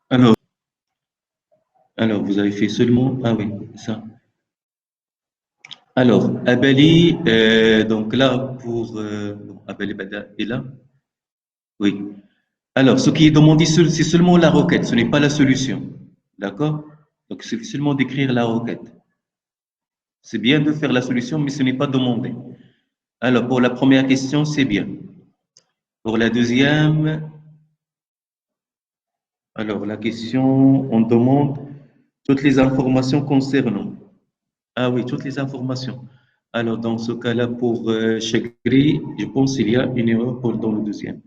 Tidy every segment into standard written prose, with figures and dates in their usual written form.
Alors, alors, vous avez fait seulement. Ah oui, ça. Alors, Abali, donc là, bon, Abali Bada est là. Oui. Alors, ce qui est demandé, c'est seulement la requête, ce n'est pas la solution. D'accord? Donc, c'est seulement d'écrire la requête. C'est bien de faire la solution, mais ce n'est pas demandé. Alors, pour la première question, c'est bien. Pour la deuxième, alors la question, on demande toutes les informations concernant. Ah oui, toutes les informations. Alors, dans ce cas-là, pour chaque grille, je pense qu'il y a une erreur pour dans le deuxième.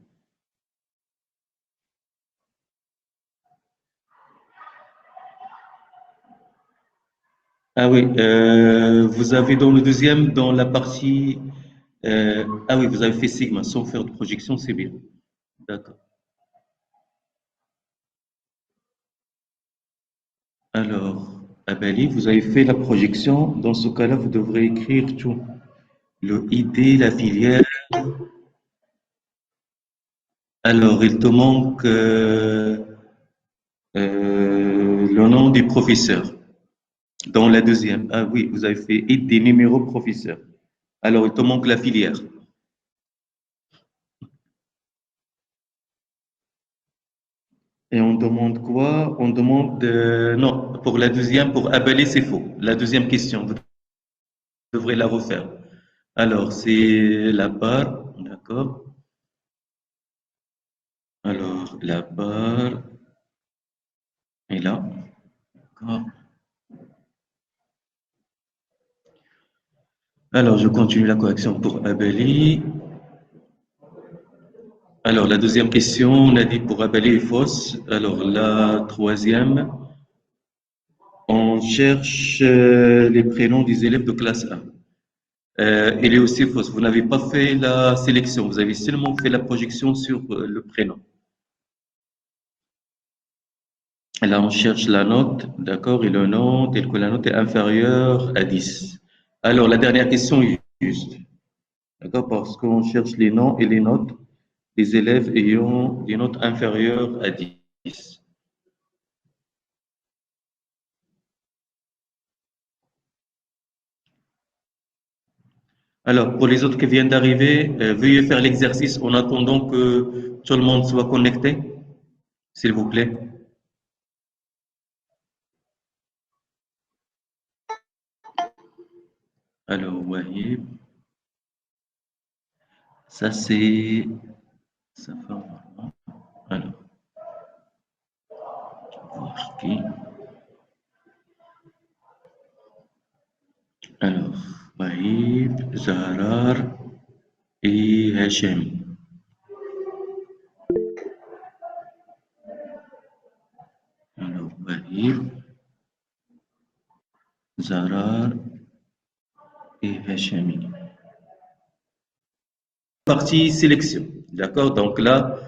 Ah oui, vous avez dans le deuxième, dans la partie. Ah oui, vous avez fait Sigma sans faire de projection, c'est bien. D'accord. Alors, Abali, vous avez fait la projection. Dans ce cas-là, vous devrez écrire tout. Le ID, la filière. Alors, il te manque le nom du professeur. Dans la deuxième. Ah oui, vous avez fait ID des numéros professeurs. Alors, il te manque la filière. Et on demande quoi? On demande. Non, pour la deuxième, pour Abali, c'est faux. La deuxième question, vous devrez la refaire. Alors, c'est la barre. D'accord. Alors, la barre est là. D'accord. Alors, je continue la correction pour Abali. Alors, la deuxième question, on a dit pour Abali est fausse. Alors, la troisième, on cherche les prénoms des élèves de classe 1. Elle est aussi fausse. Vous n'avez pas fait la sélection, vous avez seulement fait la projection sur le prénom. Là, on cherche la note, d'accord, et le nom, tel que la note est inférieure à 10. Alors, la dernière question est juste, d'accord, parce qu'on cherche les noms et les notes des élèves ayant des notes inférieures à 10. Alors, pour les autres qui viennent d'arriver, veuillez faire l'exercice en attendant que tout le monde soit connecté, s'il vous plaît. Alors, Wahib, ça c'est. Ça fait. Alors, voir qui. Alors, Wahib, Zahrar et Hachem. Alors, Wahib, Zahrar et Hachemi. Partie sélection. D'accord? Donc là,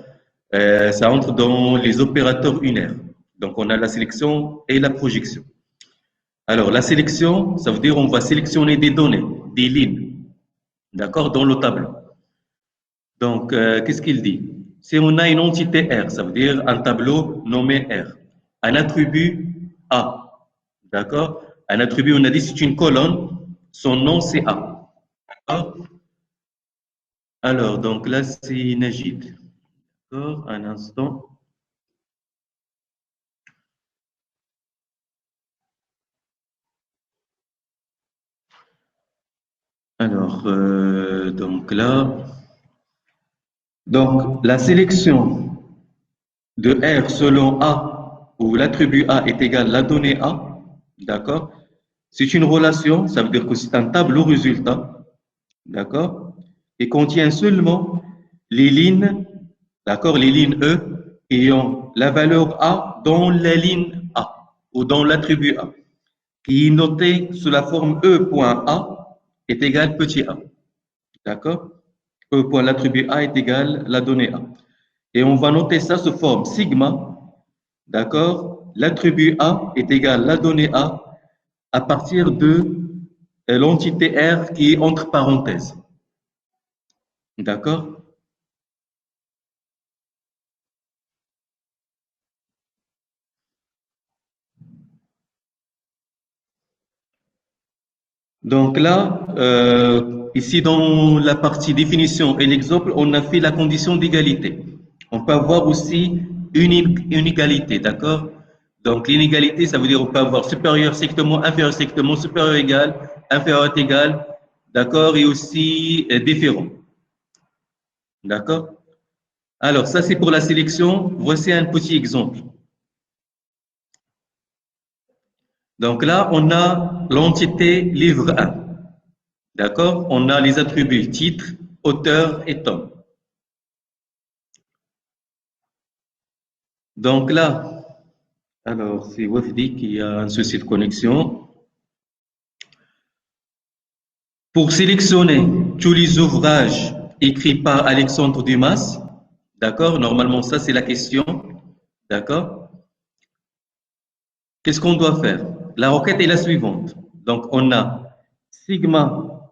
ça entre dans les opérateurs unaires. Donc on a la sélection et la projection. Alors la sélection, ça veut dire on va sélectionner des données, des lignes, d'accord, dans le tableau. Donc qu'est-ce qu'il dit? Si on a une entité R, ça veut dire un tableau nommé R, un attribut A, d'accord? Un attribut, on a dit c'est une colonne, son nom c'est A. D'accord. Alors donc là c'est Najid. D'accord, un instant. Alors, donc là, donc la sélection de R selon A, où l'attribut A est égal à la donnée A, d'accord? C'est une relation, ça veut dire que c'est un tableau résultat, d'accord? Et contient seulement les lignes, d'accord, les lignes E ayant la valeur A dans la ligne A ou dans l'attribut A, qui est noté sous la forme E.A est égal petit a, d'accord? E point l'attribut A est égal à la donnée A. Et on va noter ça sous forme sigma, d'accord? L'attribut A est égal à la donnée A à partir de l'entité R qui est entre parenthèses. D'accord? Donc là, ici dans la partie définition et l'exemple, on a fait la condition d'égalité. On peut avoir aussi une inégalité, d'accord? Donc l'inégalité, ça veut dire on peut avoir supérieur strictement, inférieur strictement, supérieur égal, inférieur égal, d'accord? Et aussi différent, d'accord? Alors ça c'est pour la sélection. Voici un petit exemple. Donc là, on a l'entité livre 1. D'accord? On a les attributs titre, auteur et tome. Donc là, alors c'est Wafdi qui a un souci de connexion. Pour sélectionner tous les ouvrages écrits par Alexandre Dumas, d'accord? Normalement, ça c'est la question, d'accord? Qu'est-ce qu'on doit faire? La requête est la suivante. Donc on a sigma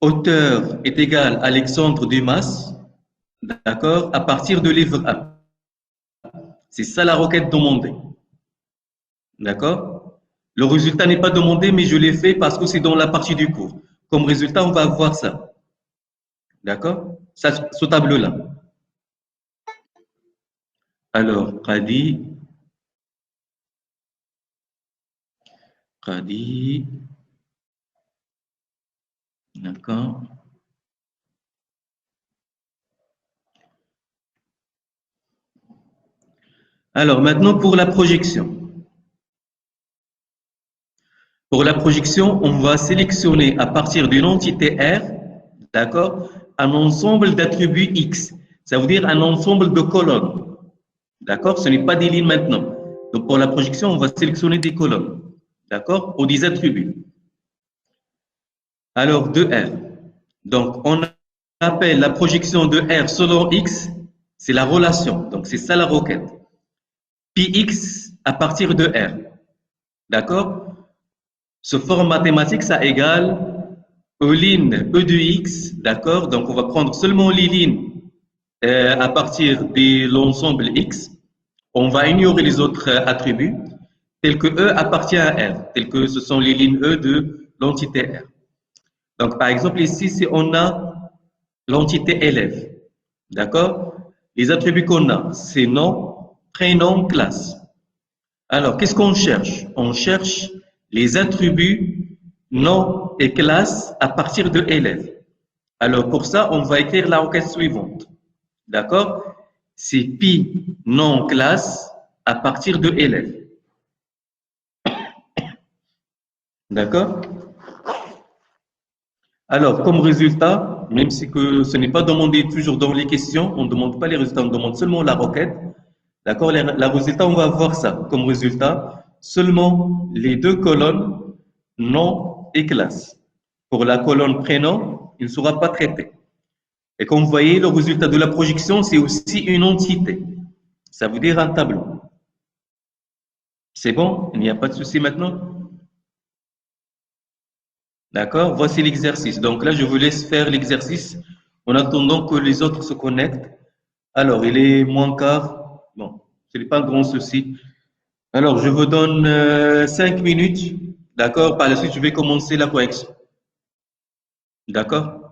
auteur est égal à Alexandre Dumas, d'accord? À partir de livre 1. C'est ça la requête demandée. D'accord? Le résultat n'est pas demandé, mais je l'ai fait parce que c'est dans la partie du cours. Comme résultat, on va avoir ça. D'accord? Ça, ce tableau-là. Alors, Qadi, d'accord. Alors, maintenant pour la projection. Pour la projection, on va sélectionner à partir d'une entité R, d'accord, un ensemble d'attributs X. Ça veut dire un ensemble de colonnes. D'accord? Ce n'est pas des lignes maintenant. Donc, pour la projection, on va sélectionner des colonnes. D'accord? Ou des attributs. Alors, de R. Donc, on appelle la projection de R selon X, c'est la relation. Donc, c'est ça la requête. Px à partir de R. D'accord? Ce forme mathématique, ça égale Euline E de X. D'accord? Donc, on va prendre seulement les lignes à partir de l'ensemble X. On va ignorer les autres attributs, tels que E appartient à R, tels que ce sont les lignes E de l'entité R. Donc, par exemple, ici, si on a l'entité élève, d'accord? Les attributs qu'on a, c'est nom, prénom, classe. Alors, qu'est-ce qu'on cherche? On cherche les attributs nom et classe à partir de élève. Alors, pour ça, on va écrire la requête suivante. D'accord? C'est pi nom classe à partir de élève. D'accord? Alors, comme résultat, même si que ce n'est pas demandé toujours dans les questions, on ne demande pas les résultats, on demande seulement la requête. D'accord? La résultat, on va voir ça comme résultat, seulement les deux colonnes nom et classe. Pour la colonne prénom, il ne sera pas traité. Et comme vous voyez, le résultat de la projection, c'est aussi une entité. Ça veut dire un tableau. C'est bon? Il n'y a pas de souci maintenant? D'accord? Voici l'exercice. Donc là, je vous laisse faire l'exercice en attendant que les autres se connectent. Alors, il est moins quart. Bon, ce n'est pas un grand souci. Alors, je vous donne 5 minutes. D'accord? Par la suite, je vais commencer la correction. D'accord?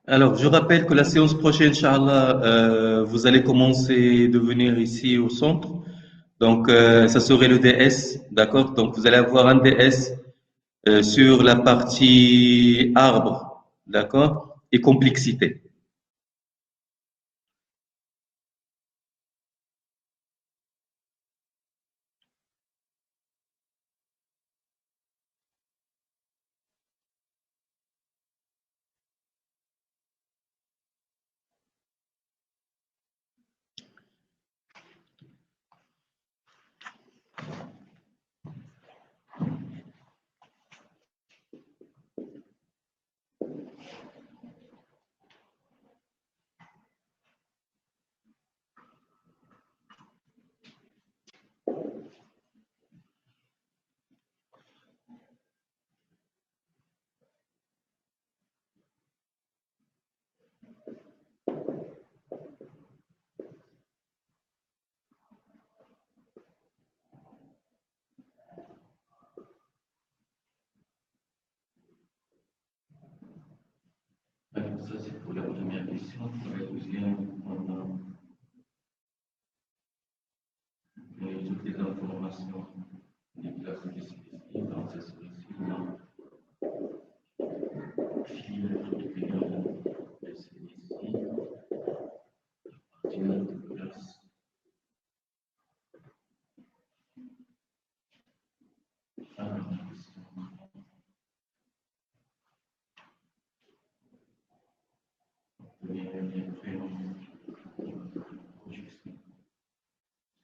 Alors, je rappelle que la séance prochaine, Inch'Allah, vous allez commencer de venir ici au centre. Donc, ça serait le DS, d'accord? Donc, vous allez avoir un DS sur la partie arbre, d'accord, et complexité. Alors, ça, c'est pour la première question. Pour la deuxième, on a toutes les informations des classes spécifiques. Donc, ça serait suivant. Filière intégrale, c'est ici. Partie de classe. Alors, les prénoms, projection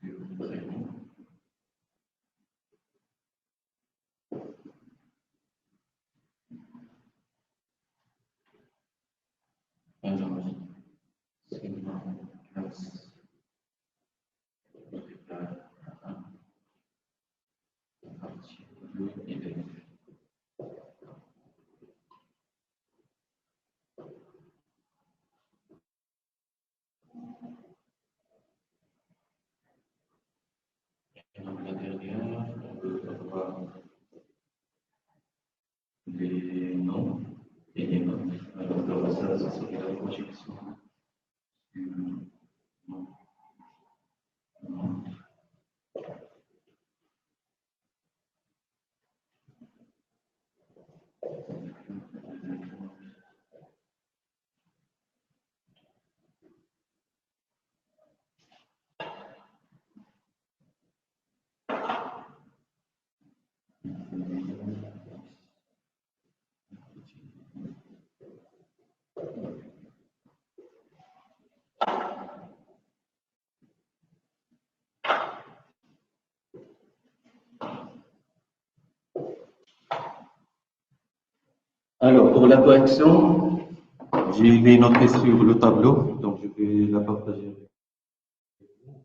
sur le prénom. Alors, c'est ma classe égale à 1 à partir de élèves. Et donc, la dernière, on peut avoir les noms et les notes. Alors, ça serait la projection sur nom. Alors, pour la correction, je l'ai noté sur le tableau, donc je vais la partager avec vous.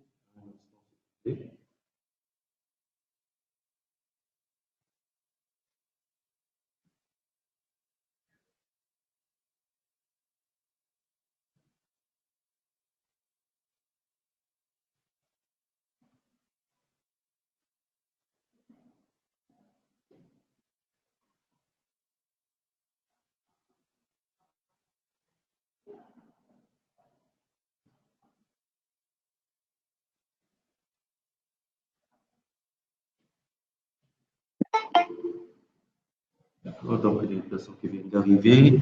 D'accord, donc les personnes qui viennent d'arriver,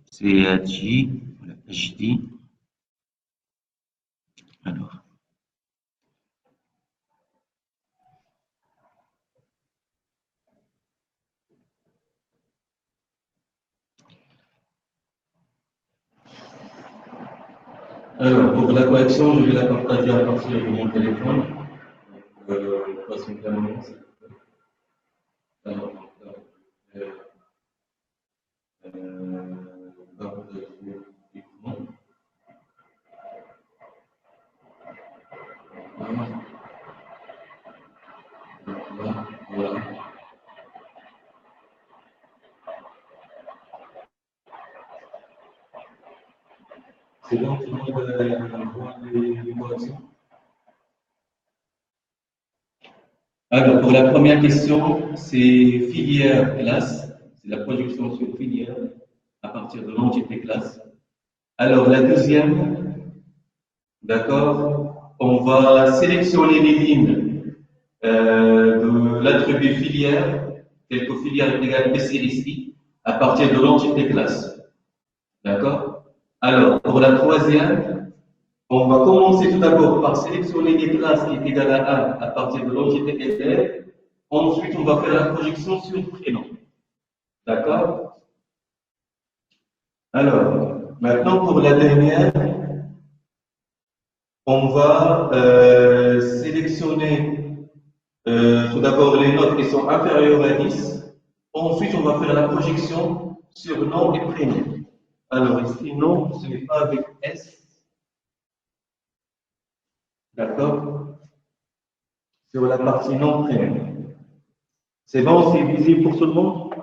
c'est J, voilà, JD. Alors, pour la correction, je vais la partager à partir de mon téléphone. Passe une caméra. Alors, euh, partager l'écran. Voilà. C'est bon, tout le monde voit les corrections? Alors, pour la première question, c'est filière classe. C'est la projection sur filière à partir de l'entité classe. Alors, la deuxième, d'accord, on va sélectionner les lignes de l'attribut filière tel que filiale est égale PCSI à partir de l'entité classe. D'accord? Alors, pour la troisième, on va commencer tout d'abord par sélectionner des classes qui est égale à 1 à partir de l'entité élève. Ensuite, on va faire la projection sur le prénom. D'accord? Alors, maintenant pour la dernière, on va sélectionner tout d'abord les notes qui sont inférieures à 10. Ensuite, on va faire la projection sur nom et prénom. Alors ici, nom, ce n'est pas avec S. D'accord? Sur la partie nom prénom. C'est bon, c'est visible pour tout le monde?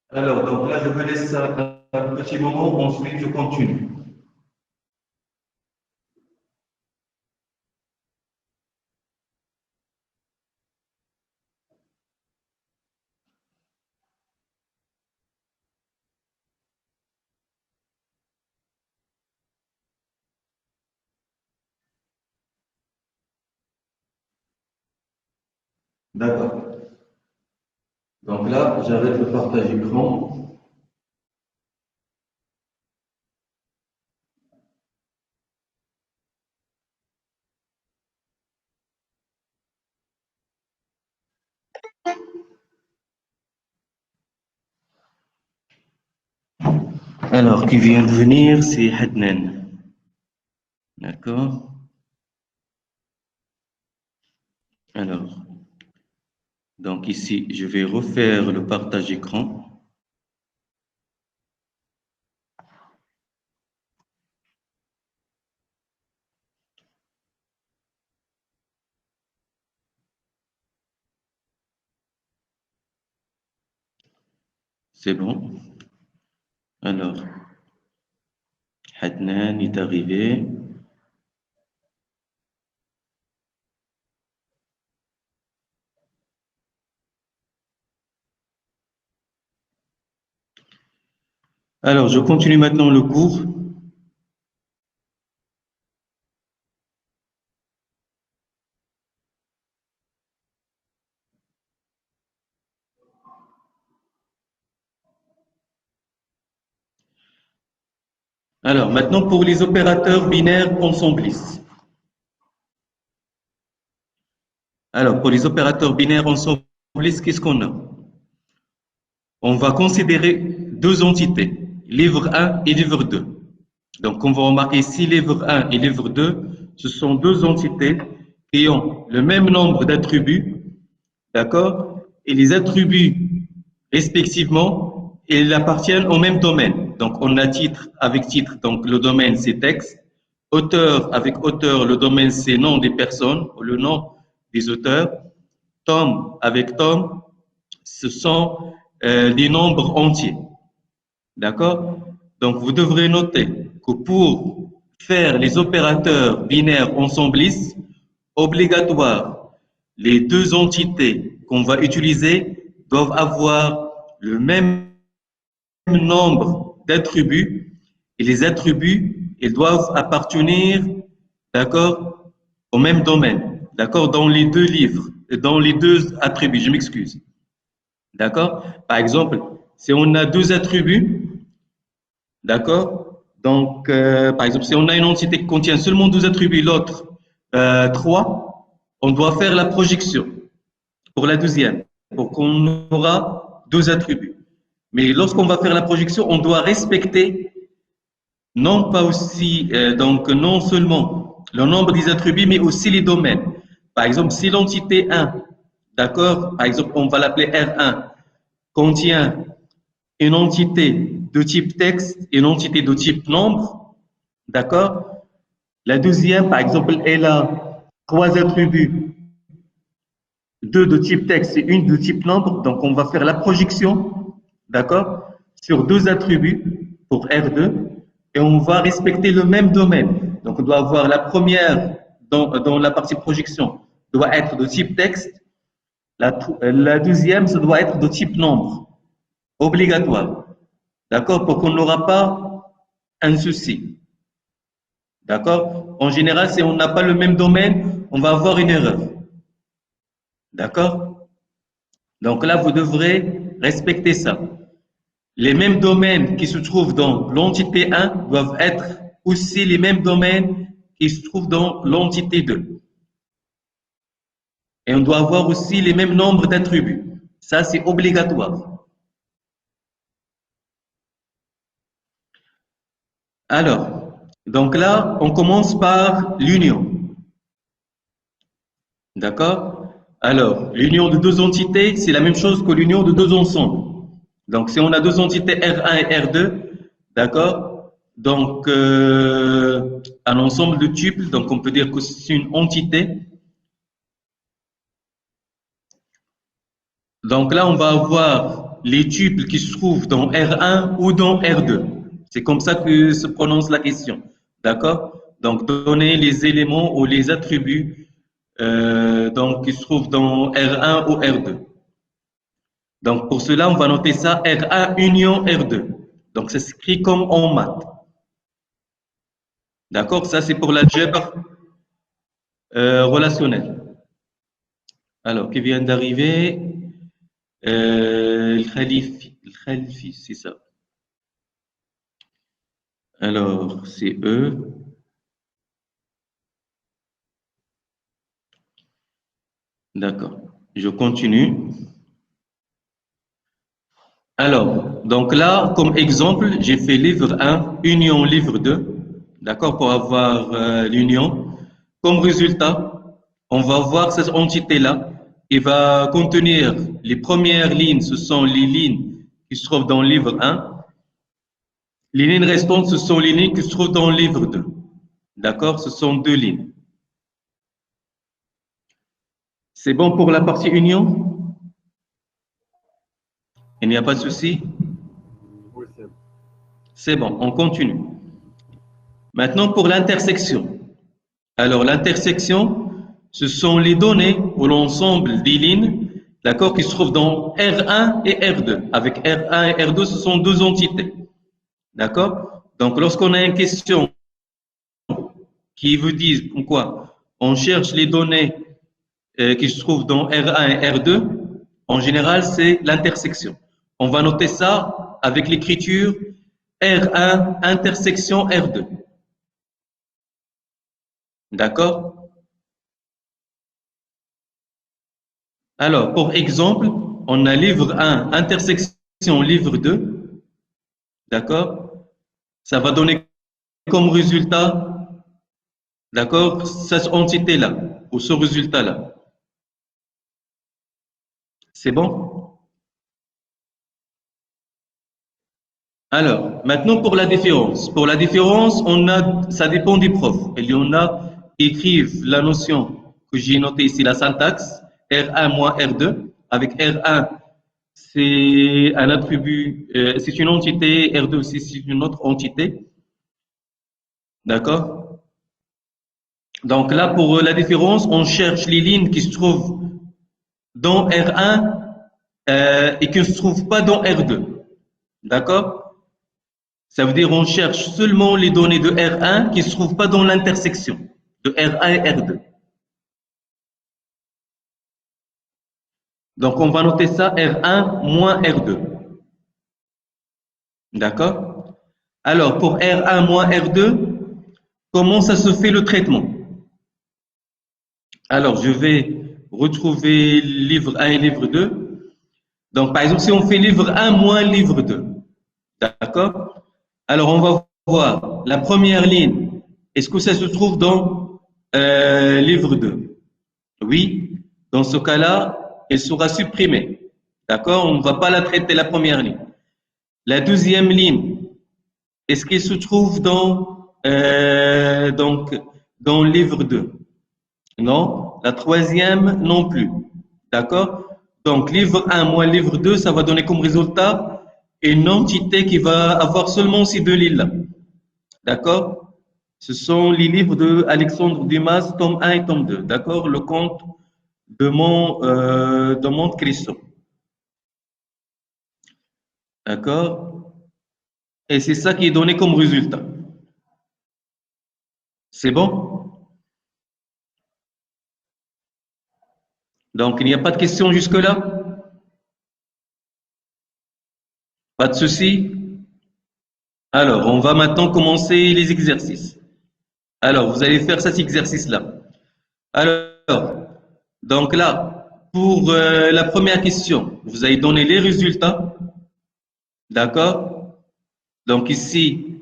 Alors, donc là, je me laisse un petit moment, ensuite je continue. D'accord. Donc là, j'arrête le partage écran. Alors, qui vient de venir, c'est Hadnan. D'accord? Alors, donc ici, je vais refaire le partage écran. C'est bon. Alors, Hadnan est arrivé. Alors, je continue maintenant le cours. Alors, maintenant pour les opérateurs binaires ensemblistes. Alors, pour les opérateurs binaires ensemblistes, qu'est-ce qu'on a? On va considérer deux entités, livre 1 et livre 2. Donc, on va remarquer ici, livre 1 et livre 2, ce sont deux entités qui ont le même nombre d'attributs, d'accord? Et les attributs, respectivement, ils appartiennent au même domaine. Donc, on a titre avec titre, donc le domaine, c'est texte. Auteur avec auteur, le domaine, c'est nom des personnes, le nom des auteurs. Tome avec tome, ce sont des nombres entiers. D'accord? Donc, vous devrez noter que pour faire les opérateurs binaires ensemblistes, obligatoire, les deux entités qu'on va utiliser doivent avoir le même nombre d'attributs et les attributs, ils doivent appartenir, d'accord, au même domaine, d'accord, dans les deux livres, dans les deux attributs, je m'excuse. D'accord? Par exemple, si on a deux attributs, d'accord? Donc, par exemple, si on a une entité qui contient seulement deux attributs, l'autre trois, on doit faire la projection pour la deuxième, pour qu'on aura deux attributs. Mais lorsqu'on va faire la projection, on doit respecter non pas aussi, donc non seulement le nombre des attributs, mais aussi les domaines. Par exemple, si l'entité 1, d'accord, par exemple, on va l'appeler R1, contient une entité de type texte et une entité de type nombre, d'accord? La deuxième, par exemple, elle a trois attributs, deux de type texte et une de type nombre, donc on va faire la projection, d'accord, sur deux attributs pour R2 et on va respecter le même domaine. Donc on doit avoir la première dans la partie projection doit être de type texte, la deuxième, ça doit être de type nombre, obligatoire. D'accord? Pour qu'on n'aura pas un souci. D'accord? En général, si on n'a pas le même domaine, on va avoir une erreur. D'accord? Donc là, vous devrez respecter ça. Les mêmes domaines qui se trouvent dans l'entité 1 doivent être aussi les mêmes domaines qui se trouvent dans l'entité 2. Et on doit avoir aussi les mêmes nombres d'attributs. Ça, c'est obligatoire. Alors, donc là, on commence par l'union. D'accord? Alors, l'union de deux entités, c'est la même chose que l'union de deux ensembles. Donc, si on a deux entités R1 et R2, d'accord? Donc, un ensemble de tuples, donc on peut dire que c'est une entité. Donc là, on va avoir les tuples qui se trouvent dans R1 ou dans R2. C'est comme ça que se prononce la question. D'accord? Donc, donner les éléments ou les attributs donc, qui se trouvent dans R1 ou R2. Donc, pour cela, on va noter ça R1 union R2. Donc, ça s'écrit comme en maths. D'accord? Ça, c'est pour l'algèbre relationnelle. Alors, qui vient d'arriver, le Khalifi, c'est ça. Alors, c'est eux. D'accord. Je continue. Alors, donc là, comme exemple, j'ai fait livre 1, union livre 2, d'accord, pour avoir l'union. Comme résultat, on va voir cette entité-là qui va contenir les premières lignes, ce sont les lignes qui se trouvent dans le livre 1. Les lignes restantes, ce sont les lignes qui se trouvent dans le livre 2. D'accord? Ce sont deux lignes. C'est bon pour la partie union? Il n'y a pas de souci? Oui, c'est C'est bon, on continue. Maintenant, pour l'intersection. Alors, l'intersection, ce sont les données ou l'ensemble des lignes, d'accord, qui se trouvent dans R1 et R2. Avec R1 et R2, ce sont deux entités. D'accord? Donc, lorsqu'on a une question qui vous dit quoi? On cherche les données qui se trouvent dans R1 et R2. En général, c'est l'intersection. On va noter ça avec l'écriture R1 intersection R2. D'accord? Alors, pour exemple, on a livre 1 intersection livre 2. D'accord? Ça va donner comme résultat, d'accord, cette entité-là, ou ce résultat-là. C'est bon? Alors, maintenant pour la différence. Pour la différence, ça dépend des profs. Il y en a qui écrivent la notion que j'ai notée ici, la syntaxe, R1 moins R2. Avec R1, c'est un attribut, c'est une entité, R2 aussi, c'est une autre entité. D'accord? Donc là, pour la différence, on cherche les lignes qui se trouvent dans R1 et qui ne se trouvent pas dans R2. D'accord? Ça veut dire on cherche seulement les données de R1 qui ne se trouvent pas dans l'intersection de R1 et R2. Donc on va noter ça R1 moins R2. D'accord? Alors pour R1 moins R2, comment ça se fait le traitement? Alors je vais retrouver livre 1 et livre 2. Donc par exemple si on fait livre 1 moins livre 2, d'accord? Alors on va voir la première ligne. Est-ce que ça se trouve dans livre 2? Oui. Dans ce cas-là, elle sera supprimée. D'accord? On ne va pas la traiter la première ligne. La deuxième ligne, est-ce qu'elle se trouve dans livre 2? Non. La troisième, non plus. D'accord? Donc, livre 1 moins livre 2, ça va donner comme résultat une entité qui va avoir seulement ces deux lignes-là. D'accord? Ce sont les livres de Alexandre Dumas, tome 1 et tome 2. D'accord? Le conte de Monte Cristo. D'accord? Et c'est ça qui est donné comme résultat. C'est bon? Donc, il n'y a pas de questions jusque-là? Pas de souci? Alors, on va maintenant commencer les exercices. Alors, vous allez faire cet exercice-là. Alors, donc là, pour la première question, vous allez donner les résultats. D'accord? Donc ici,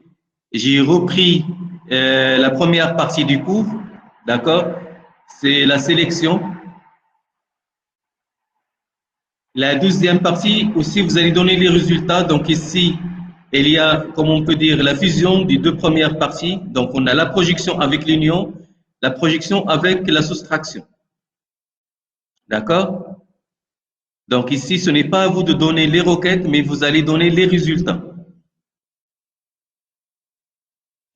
j'ai repris la première partie du cours. D'accord? C'est la sélection. La deuxième partie aussi, vous allez donner les résultats. Donc ici, il y a, comme on peut dire, la fusion des deux premières parties. Donc on a la projection avec l'union, la projection avec la soustraction. D'accord? Donc ici, ce n'est pas à vous de donner les requêtes, mais vous allez donner les résultats.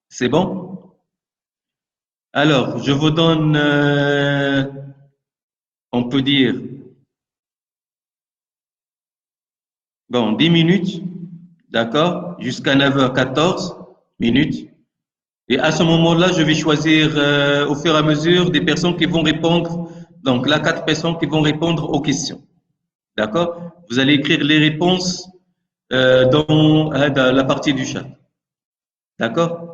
C'est bon? Alors, je vous donne, on peut dire, bon, 10 minutes, d'accord, jusqu'à 9h14 minutes. Et à ce moment-là, je vais choisir au fur et à mesure des personnes qui vont répondre, donc là, 4 personnes qui vont répondre aux questions. D'accord? Vous allez écrire les réponses dans la partie du chat. D'accord?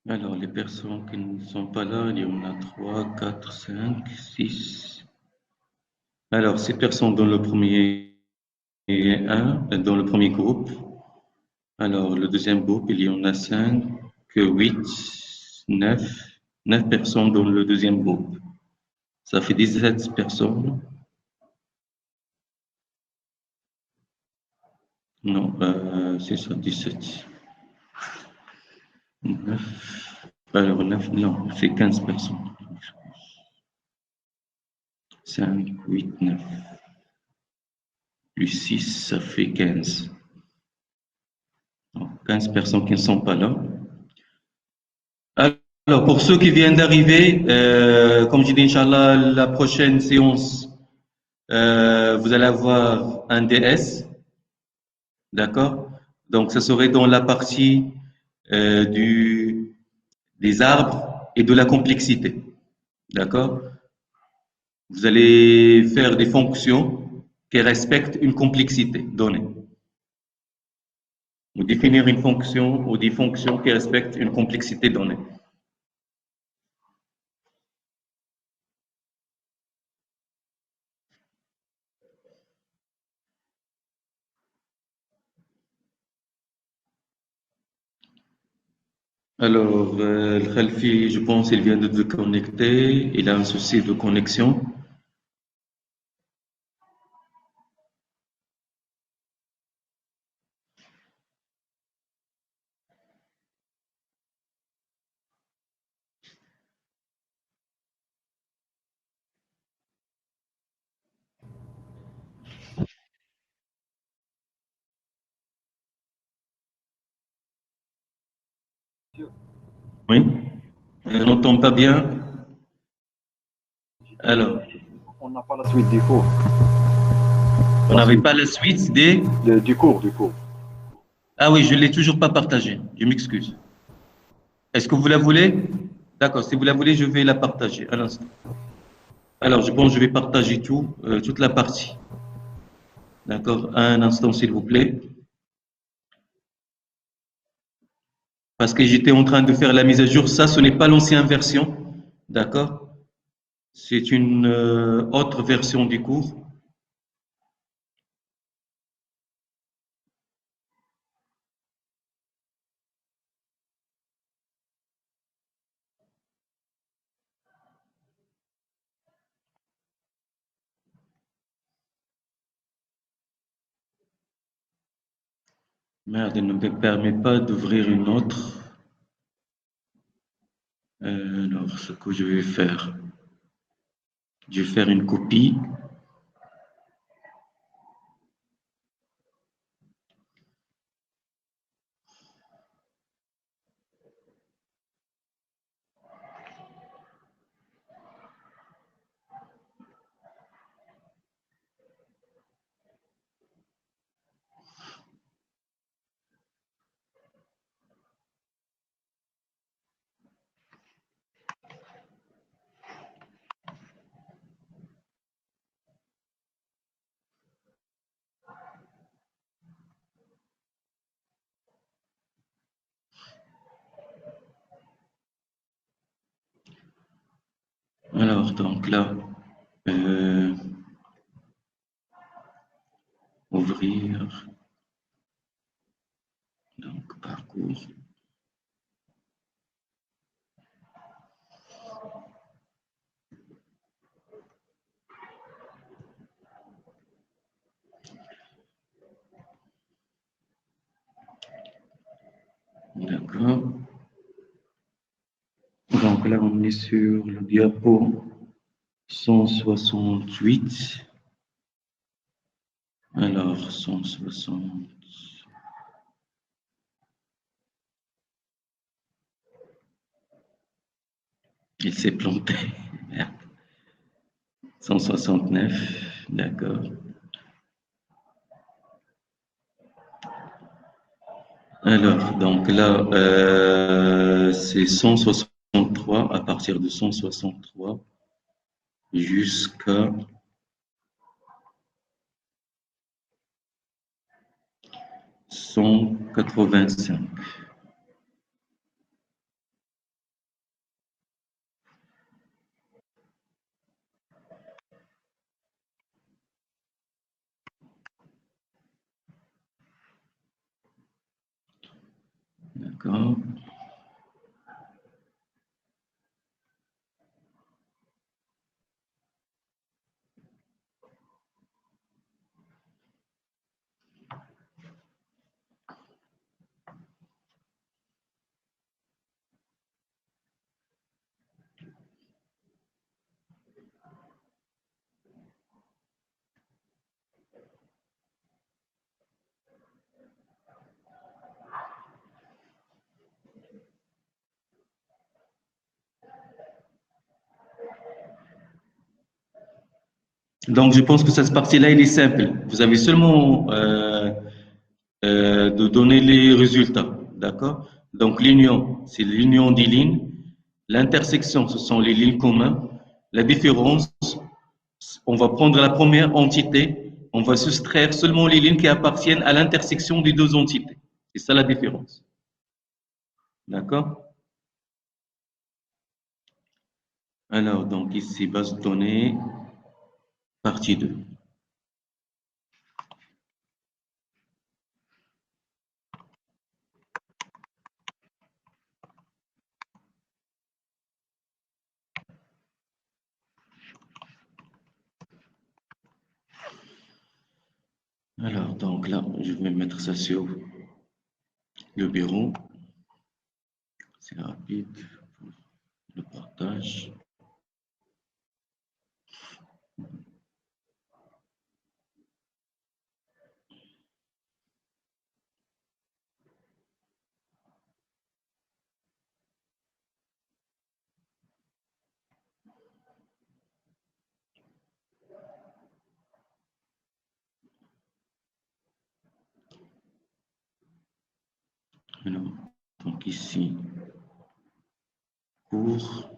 Alors, les personnes qui ne sont pas là, il y en a 3, 4, 5, 6. Alors, ces personnes dans le premier dans le premier groupe. Alors, le deuxième groupe, il y en a 5, 8, 9, 9 personnes dans le deuxième groupe. Ça fait 17 personnes. Non, c'est ça, 17. 9. Alors, 9, non, c'est 15 personnes. 5, 8, 9. Plus 6, ça fait 15. Donc, 15 personnes qui ne sont pas là. Alors, pour ceux qui viennent d'arriver, comme j'ai dit, Inch'Allah, la prochaine séance, vous allez avoir un DS, d'accord? Donc, ça serait dans la partie des arbres et de la complexité, d'accord? Vous allez faire des fonctions qui respectent une complexité donnée. Ou définir une fonction ou des fonctions qui respectent une complexité donnée. Alors, le Khalfi, je pense, il vient de se connecter. Il a un souci de connexion. Oui, on n'entend pas bien. Alors, On n'a pas la suite du cours. on n'avait pas la suite des... Du cours, du cours. Ah oui, je ne l'ai toujours pas partagée. Je m'excuse. Est-ce que vous la voulez? D'accord, si vous la voulez, je vais la partager. Un instant. Alors, je pense que je vais partager tout, toute la partie. D'accord, un instant, s'il vous plaît. Parce que j'étais en train de faire la mise à jour. Ça, ce n'est pas l'ancienne version. D'accord? C'est une autre version du cours. Merde, elle ne me permet pas d'ouvrir une autre. Alors, ce que je vais faire, je vais faire une copie. Alors, donc là, euh, ouvrir, donc parcours. D'accord. Donc là, on est sur le diapo 168. Alors, 160. Il s'est planté. Merde. 169. D'accord. Alors, donc là, c'est 163, à partir de 163 jusqu'à 185. D'accord. Donc, je pense que cette partie-là, elle est simple. Vous avez seulement de donner les résultats. D'accord? Donc, l'union, c'est l'union des lignes. L'intersection, ce sont les lignes communes. La différence, on va prendre la première entité, on va soustraire seulement les lignes qui appartiennent à l'intersection des deux entités. C'est ça la différence. D'accord? Alors, donc ici, base de données, partie 2. Alors, donc là, je vais mettre ça sur le bureau. C'est rapide pour le partage. Alors, donc ici, cours.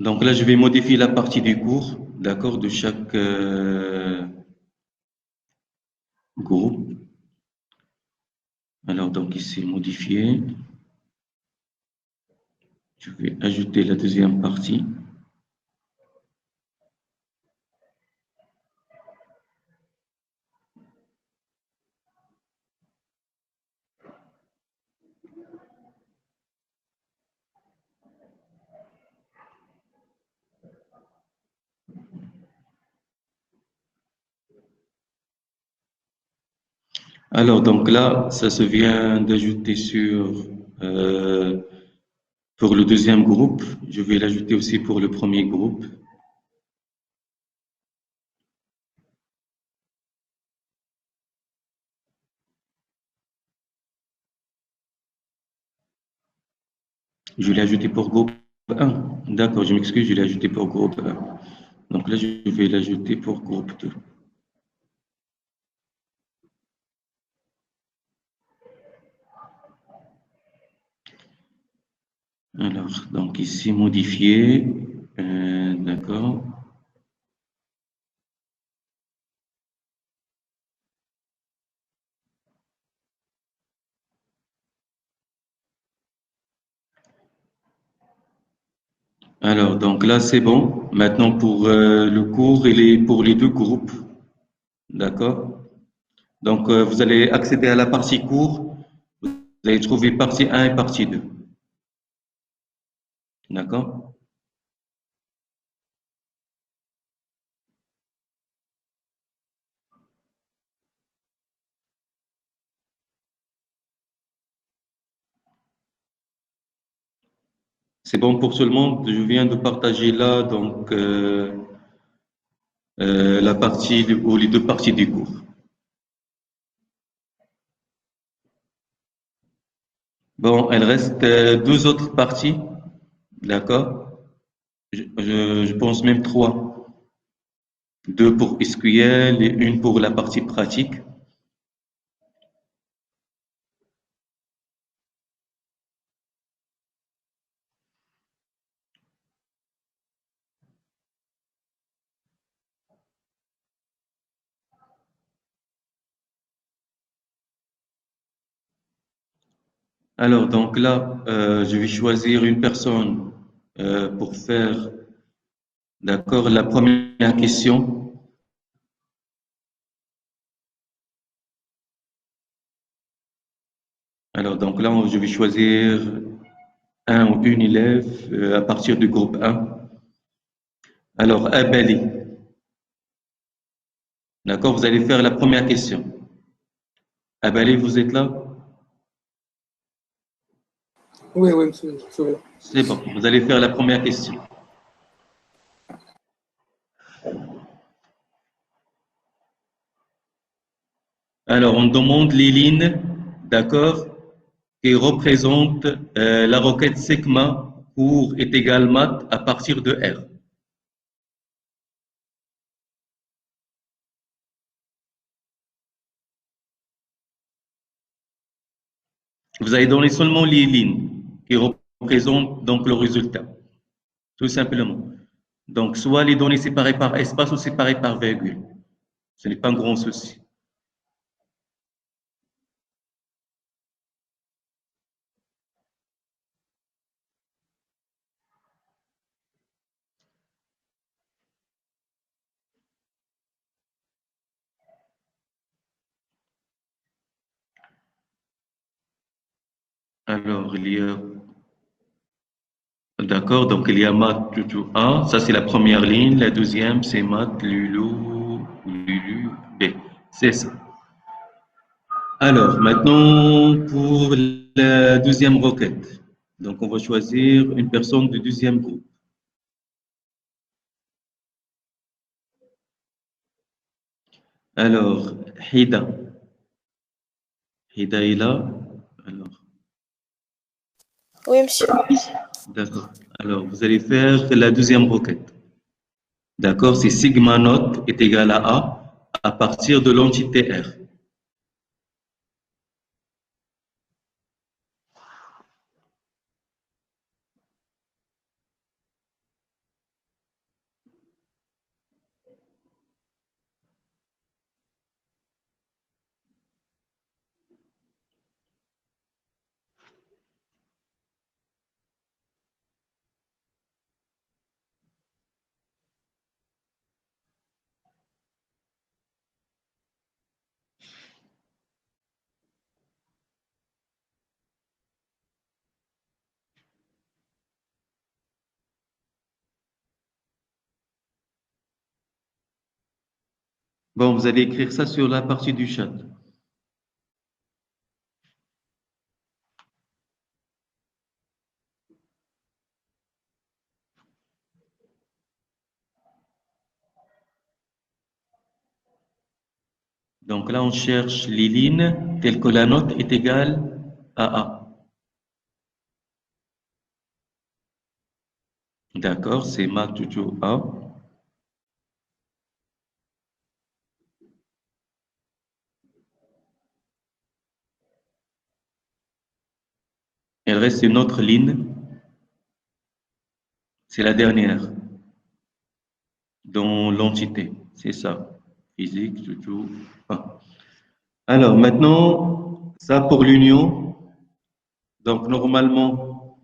Donc là, je vais modifier la partie du cours, d'accord, de chaque groupe. Alors, donc ici, modifier. Je vais ajouter la deuxième partie. Alors, donc là, ça se vient d'ajouter pour le deuxième groupe. Je vais l'ajouter aussi pour le premier groupe. Je l'ai ajouté pour groupe 1. D'accord, je m'excuse, je l'ai ajouté pour groupe 1. Donc là, je vais l'ajouter pour groupe 2. Alors, donc ici, modifier. D'accord. Alors, donc là, c'est bon. Maintenant, pour le cours, il est pour les deux groupes. D'accord. Donc, vous allez accéder à la partie cours. Vous allez trouver partie 1 et partie 2. D'accord. C'est bon pour tout le monde. Je viens de partager là, donc, la partie ou les deux parties du cours. Bon, il reste deux autres parties. D'accord. Je pense même trois. Deux pour SQL et une pour la partie pratique. Alors, donc là, je vais choisir une personne pour faire, d'accord, la première question. Alors, donc là, je vais choisir un ou une élève à partir du groupe 1. Alors, Abali, d'accord, vous allez faire la première question. Abali, vous êtes là? Oui, oui, monsieur, je suis là. C'est bon, vous allez faire la première question. Alors, on demande les lignes, d'accord, qui représentent la requête sigma cours est égal mat à partir de R. Vous allez donner seulement les lignes qui représentent donc le résultat, tout simplement. Donc, soit les données séparées par espace ou séparées par virgule. Ce n'est pas un grand souci. Alors, il y a... D'accord, donc il y a mat tutu A, ça c'est la première ligne. La deuxième, c'est mat lulu B. C'est ça. Alors, maintenant, pour la deuxième requête. Donc, on va choisir une personne du deuxième groupe. Alors, Hida. Hida est là. Alors, Oui, monsieur. d'accord. Alors, vous allez faire la deuxième requête. D'accord, c'est sigma note est égal à A partir de l'entité R. Bon, vous allez écrire ça sur la partie du chat. Donc là, on cherche les lignes telles que la note est égale à A. D'accord, c'est math toujours A. Il reste une autre ligne, c'est la dernière, dans l'entité. C'est ça. Physique, toujours A. Alors maintenant, ça pour l'union. Donc normalement,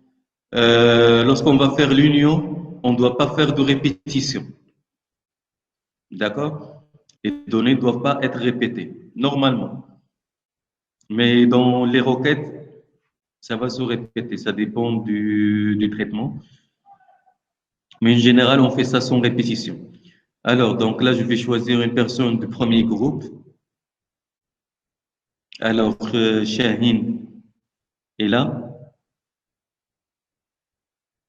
lorsqu'on va faire l'union, on ne doit pas faire de répétition. D'accord? Les données ne doivent pas être répétées, normalement. Mais dans les requêtes, ça va se répéter, ça dépend du traitement. Mais en général, on fait ça sans répétition. Alors, donc là, je vais choisir une personne du premier groupe. Alors, Shahin est là.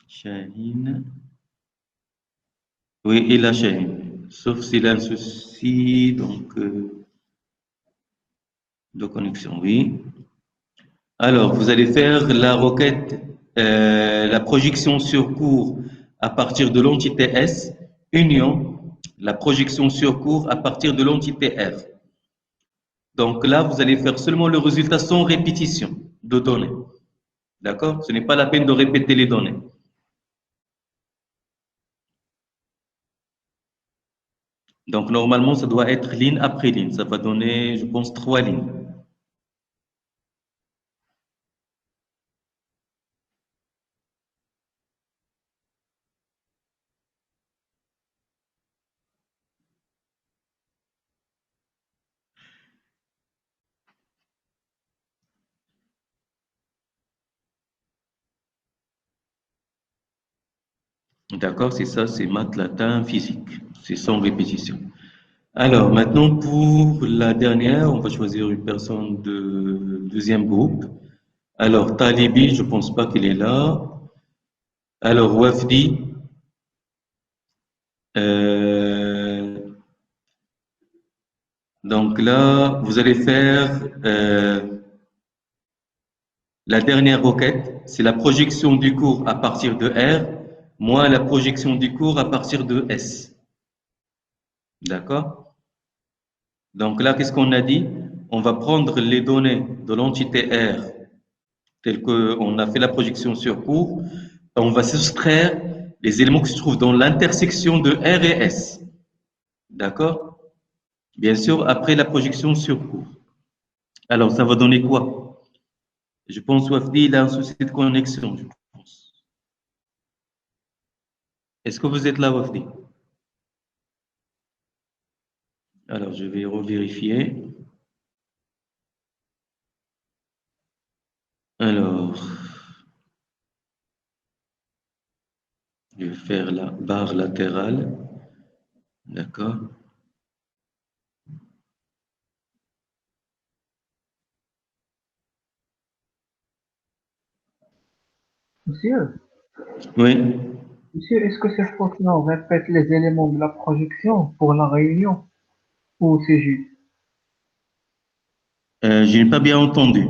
Shahin. Oui, il a Shahin. Sauf s'il a un souci donc, de connexion, oui. Alors, vous allez faire la requête, la projection sur cours à partir de l'entité S, union, la projection sur cours à partir de l'entité R. Donc là, vous allez faire seulement le résultat sans répétition de données. D'accord? Ce n'est pas la peine de répéter les données. Donc normalement, ça doit être ligne après ligne. Ça va donner, je pense, 3 lignes. D'accord? C'est ça, c'est maths, latin, physique. C'est sans répétition. Alors, maintenant, pour la dernière, on va choisir une personne de deuxième groupe. Alors, Talibi, je pense pas qu'il est là. Alors, Wafdi, euh, donc là, vous allez faire la dernière requête, c'est la projection du cours à partir de R, moins la projection du cours à partir de S. D'accord? Donc là, qu'est-ce qu'on a dit? On va prendre les données de l'entité R telles qu'on a fait la projection sur cours. On va soustraire les éléments qui se trouvent dans l'intersection de R et S. D'accord? Bien sûr, après la projection sur cours. Alors, ça va donner quoi? Je pense Wafdi, il a un souci de connexion, je pense. Est-ce que vous êtes là, Wafdi? Alors, je vais revérifier. Alors, je vais faire la barre latérale. D'accord. Monsieur, Oui. monsieur, est-ce que cette fonction répète les éléments de la projection pour la réunion ou c'est juste? Je n'ai pas bien entendu.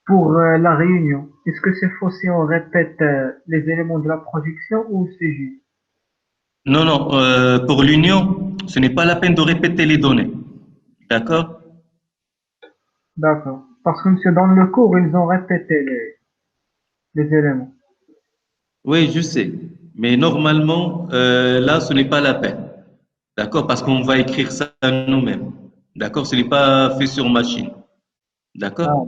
Pour la réunion, est-ce que cette fonction répète les éléments de la projection ou c'est juste? Non, non, pour l'union, ce n'est pas la peine de répéter les données. D'accord? D'accord. Parce que monsieur, dans le cours, ils ont répété les éléments. Oui, je sais. Mais normalement, là, ce n'est pas la peine. D'accord? Parce qu'on va écrire ça nous-mêmes. D'accord? Ce n'est pas fait sur machine. Ah, D'accord?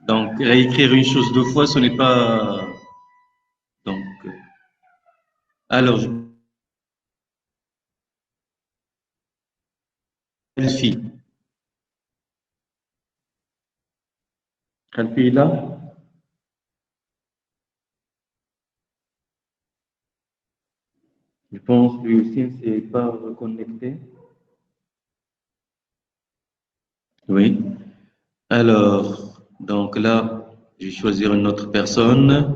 Donc, réécrire une chose deux fois, ce n'est pas. Donc, alors, Alfie. Alfie est là? Je pense que Yacine, c'est pas connecté. Oui. Alors, donc là, je vais choisir une autre personne.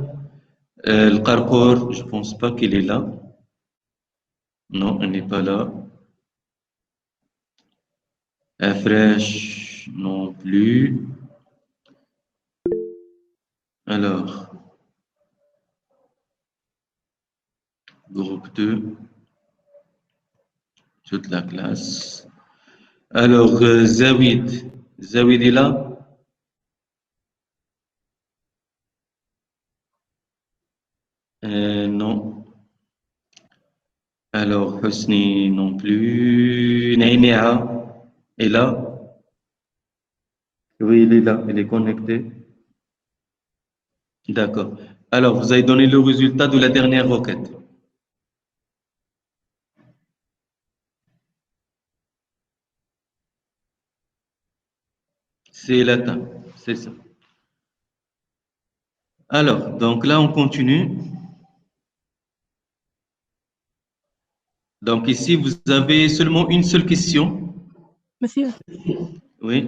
Le Carrefour, je pense pas qu'il est là. Non, il n'est pas là. Fresh, non plus. Alors, groupe 2, toute la classe. Alors, Zawid. Zawid est là? Non. Alors, Hosni non plus. Naïnéa est là? Oui, il est là, il est connecté. D'accord. Alors, vous avez donné le résultat de la dernière requête. C'est latin, c'est ça. Alors, donc là, on continue. Donc ici, vous avez seulement une seule question. Monsieur, Oui,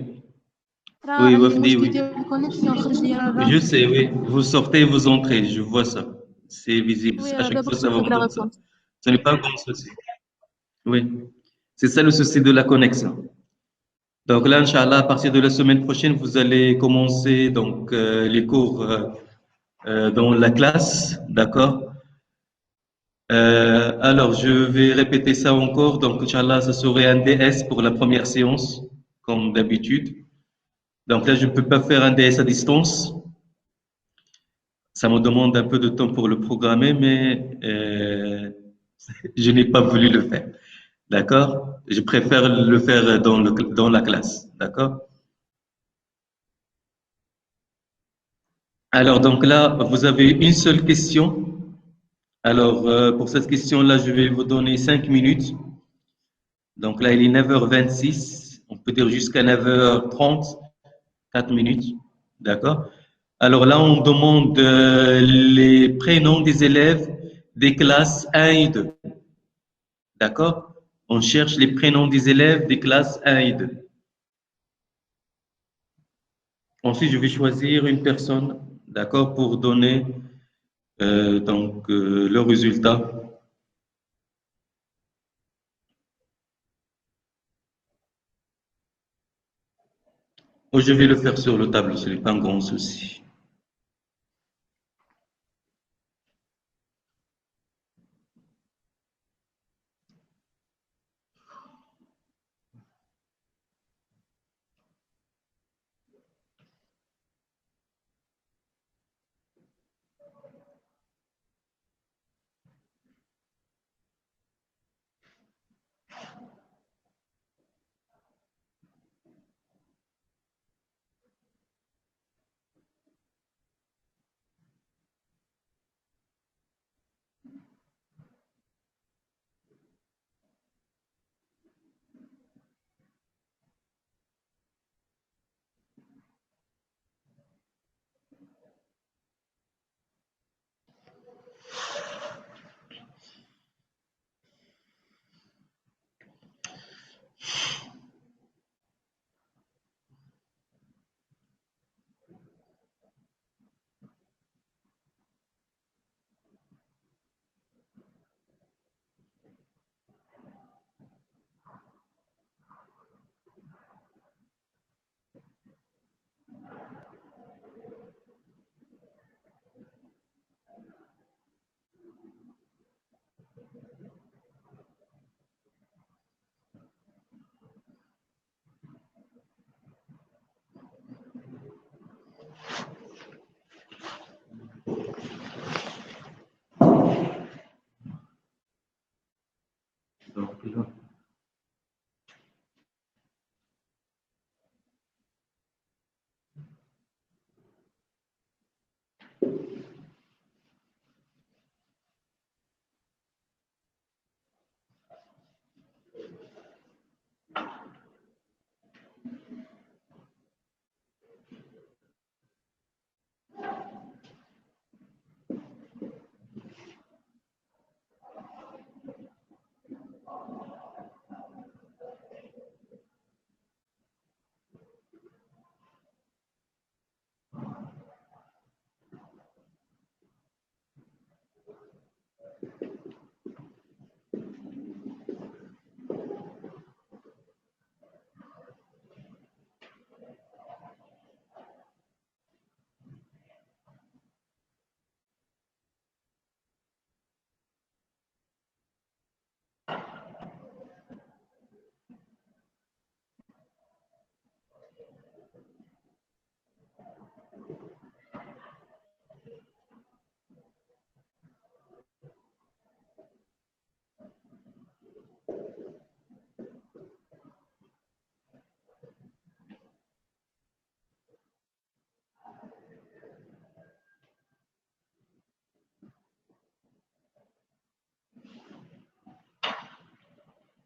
راه oui, عندي Wafdi, مشكل oui. ديال الكونيكسيون خرج لي Je الراوتر. sais, oui. Vous sortez, vous entrez, je vois ça. C'est visible. وي À راه chaque دابا fois, ça خصني va نفيك comme ça. ريبوند. Ce n'est pas un grand souci. Oui, c'est ça le souci de la connexion. Donc là, Inch'Allah, à partir de la semaine prochaine, vous allez commencer donc les cours dans la classe, d'accord? Alors, je vais répéter ça encore. Donc, Inch'Allah, ça serait un DS pour la première séance, comme d'habitude. Donc là, je ne peux pas faire un DS à distance. Ça me demande un peu de temps pour le programmer, mais je n'ai pas voulu le faire. D'accord? Je préfère le faire dans la classe. D'accord? Alors, donc là, vous avez une seule question. Alors, pour cette question-là, je vais vous donner 5 minutes. Donc là, il est 9h26. On peut dire jusqu'à 9h30, 4 minutes. D'accord? Alors là, on demande les prénoms des élèves des classes 1 et 2. D'accord? On cherche les prénoms des élèves des classes 1 et 2. Ensuite, je vais choisir une personne, d'accord, pour donner le résultat. Oh, je vais le faire sur le tableau, ce n'est pas un grand souci.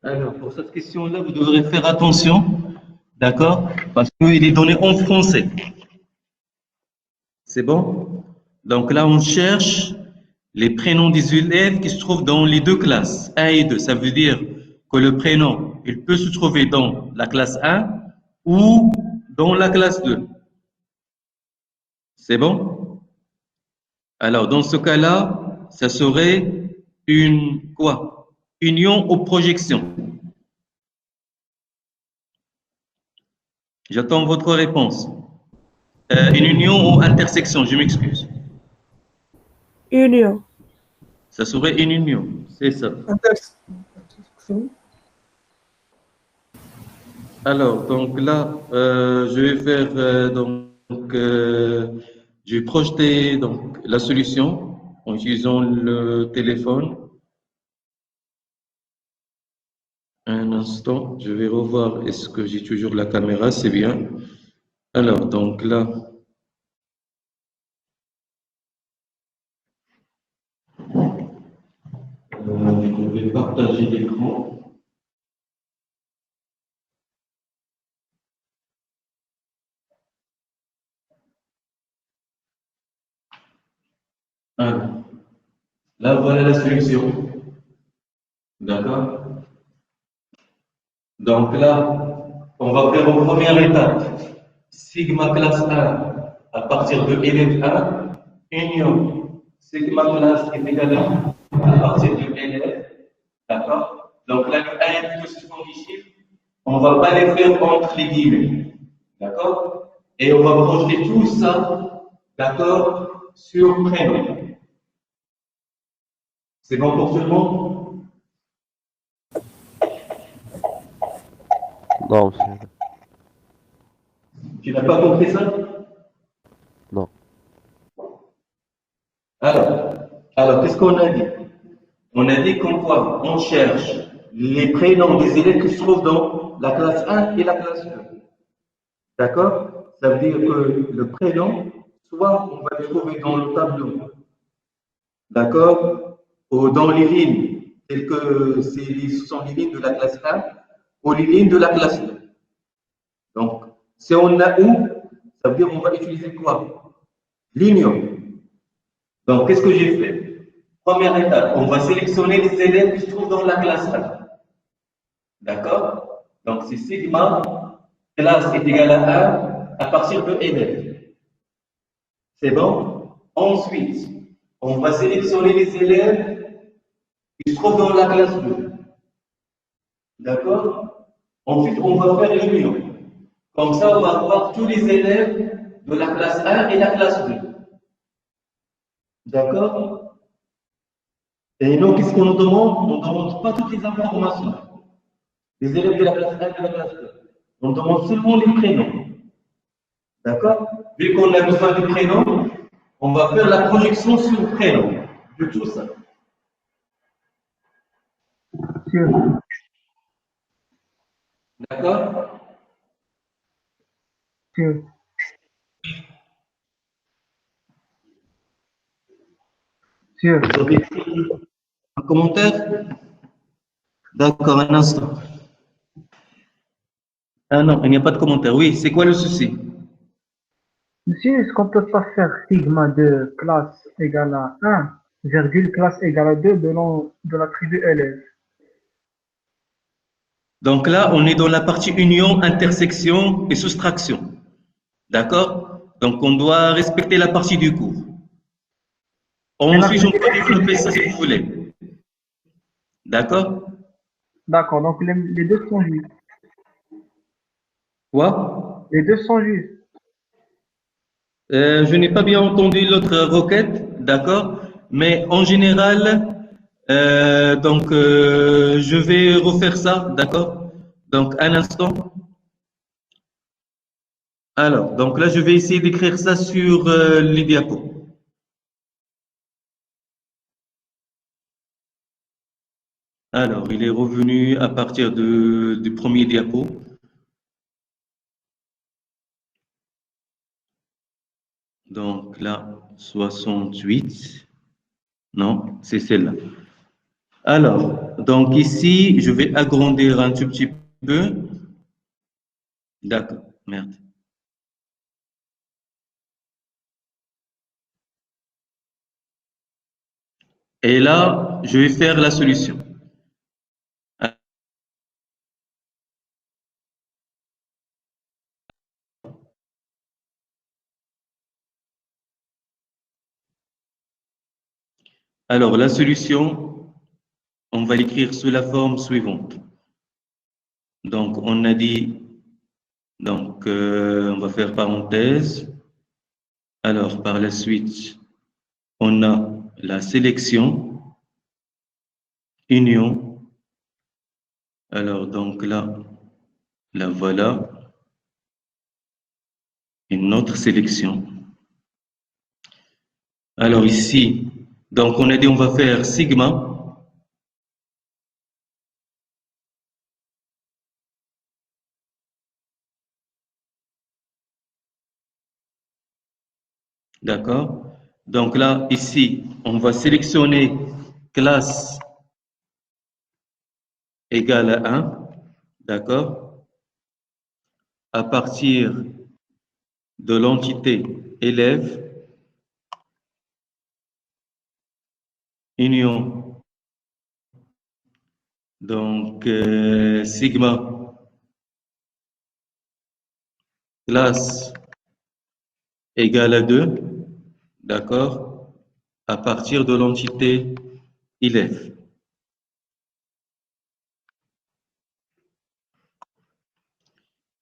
Alors, pour cette question-là, vous devrez faire attention, d'accord? Parce qu'il est donné en français. C'est bon? Donc là, on cherche les prénoms des élèves qui se trouvent dans les deux classes, 1 et 2. Ça veut dire que le prénom, il peut se trouver dans la classe 1 ou dans la classe 2. C'est bon? Alors, dans ce cas-là, ça serait une quoi? Union ou projection. J'attends votre réponse. Une union ou intersection, je m'excuse. Union. Ça serait une union, c'est ça. Intersection. Alors, donc là, je vais faire je vais projeter donc la solution en utilisant le téléphone. Un instant, je vais revoir est-ce que j'ai toujours la caméra, c'est bien. Alors, donc là, je vais partager l'écran. Alors, là, voilà la solution. D'accord? Donc là, on va faire en première étape sigma classe 1 à partir de élève 1, union sigma classe est égal à partir de élève. D'accord? Donc là, le 1 et 2, ce sont des chiffres. On ne va pas les faire entre les guillemets. D'accord? Et on va projeter tout ça, d'accord, sur prénom. C'est bon pour tout le monde? Non, monsieur. Tu n'as pas compris ça? Non. Alors qu'est-ce qu'on a dit? On a dit qu'on quoi? On cherche les prénoms des élèves qui se trouvent dans la classe 1 et la classe 2. D'accord? Ça veut dire que le prénom, soit on va le trouver dans le tableau, d'accord? Ou dans les lignes, telles que ce sont les lignes de la classe 1 ou les lignes de la classe 2. Donc, si on a où, ça veut dire qu'on va utiliser quoi? L'union. Donc, qu'est-ce que j'ai fait? Première étape, on va sélectionner les élèves qui se trouvent dans la classe 1. D'accord? Donc, c'est sigma, classe est égal à 1 à partir de élèves. C'est bon? Ensuite, on va sélectionner les élèves qui se trouvent dans la classe 2. D'accord? Ensuite, on va faire l'union. Comme ça, on va avoir tous les élèves de la classe 1 et la classe 2. D'accord? Et nous, qu'est-ce qu'on nous demande? On ne demande pas toutes les informations. Les élèves de la classe 1 et de la classe 2. On demande seulement les prénoms. D'accord? Vu qu'on a besoin de prénoms, on va faire la projection sur le prénom de tout ça. Sûr. D'accord? Sûr. Sûr. Vous avez écrit un commentaire? D'accord, un instant. Ah non, il n'y a pas de commentaire. Oui, c'est quoi le souci? Monsieur, est-ce qu'on peut pas faire sigma de classe égale à 1, virgule classe égale à 2 de l'attribut élève? Donc là, on est dans la partie union, intersection et soustraction. D'accord? Donc on doit respecter la partie du cours. Ensuite, on peut développer ça si vous voulez. D'accord? D'accord, donc les deux sont justes. Quoi? Les deux sont justes. Je n'ai pas bien entendu l'autre requête, d'accord? Mais en général, je vais refaire ça, d'accord? Donc, un instant. Alors, donc là, je vais essayer d'écrire ça sur les diapos. Alors, il est revenu à partir du premier diapo. Donc là, 68. Non, c'est celle-là. Alors, donc ici, je vais agrandir un tout petit peu. D'accord, merde. Et là, je vais faire la solution. Alors, la solution, on va l'écrire sous la forme suivante. Donc, on a dit, donc, on va faire parenthèse. Alors, par la suite, on a la sélection, union. Alors, donc là, voilà, une autre sélection. Alors ici, donc on a dit on va faire sigma. D'accord? Donc là, ici, on va sélectionner classe égale à 1. D'accord? À partir de l'entité élève, union, donc sigma, classe égale à 2, d'accord, à partir de l'entité élève.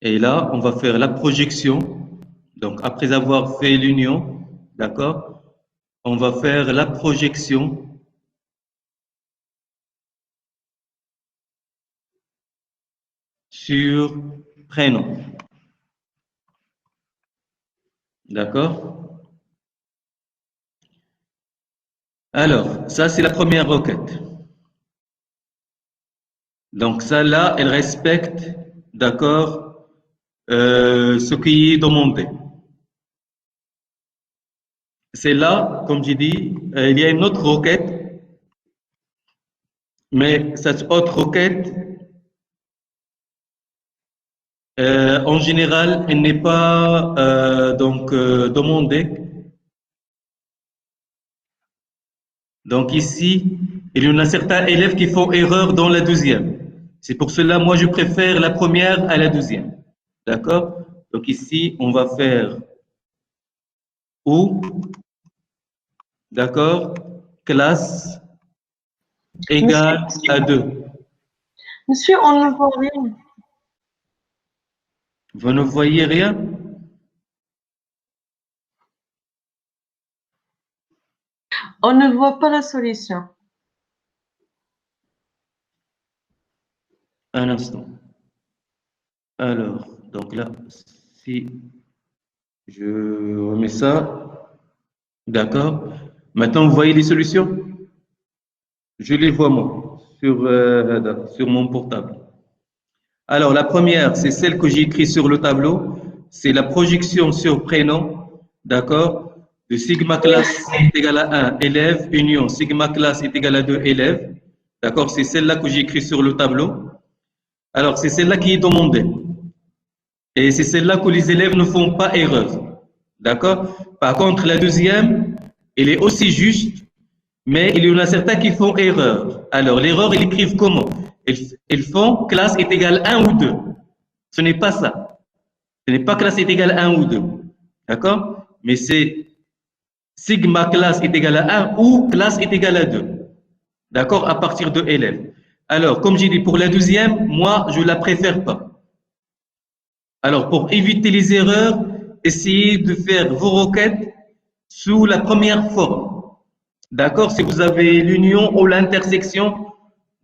Et là, on va faire la projection. Donc, après avoir fait l'union, d'accord, on va faire la projection sur prénom. D'accord? Alors, ça, c'est la première requête. Donc, ça, là, elle respecte, d'accord, ce qui est demandé. C'est là, comme j'ai dit, il y a une autre requête, mais cette autre requête, en général, elle n'est pas demandée. Donc ici, il y en a certains élèves qui font erreur dans la deuxième. C'est pour cela, moi, je préfère la première à la deuxième. D'accord? Donc ici, on va faire ou, d'accord, classe égale à 2. Monsieur, on ne voit rien. Vous ne voyez rien? On ne voit pas la solution. Un instant. Alors, donc là, si je remets ça, d'accord. Maintenant, vous voyez les solutions? Je les vois moi sur mon portable. Alors, la première, c'est celle que j'ai écrite sur le tableau. C'est la projection sur prénom, d'accord, de sigma classe est égal à 1 élève, union sigma classe est égal à 2 élèves. D'accord, c'est celle-là que j'ai écrite sur le tableau. Alors, c'est celle-là qui est demandée. Et c'est celle-là que les élèves ne font pas erreur. D'accord? Par contre, la deuxième, elle est aussi juste, mais il y en a certains qui font erreur. Alors, l'erreur, ils écrivent comment? Ils font classe est égale 1 ou 2. Ce n'est pas ça. Ce n'est pas classe est égale 1 ou 2. D'accord? Mais c'est sigma classe est égal à 1 ou classe est égale à 2. D'accord? À partir de élèves. Alors, comme j'ai dit, pour la deuxième, moi, je ne la préfère pas. Alors, pour éviter les erreurs, essayez de faire vos requêtes sous la première forme. D'accord? Si vous avez l'union ou l'intersection,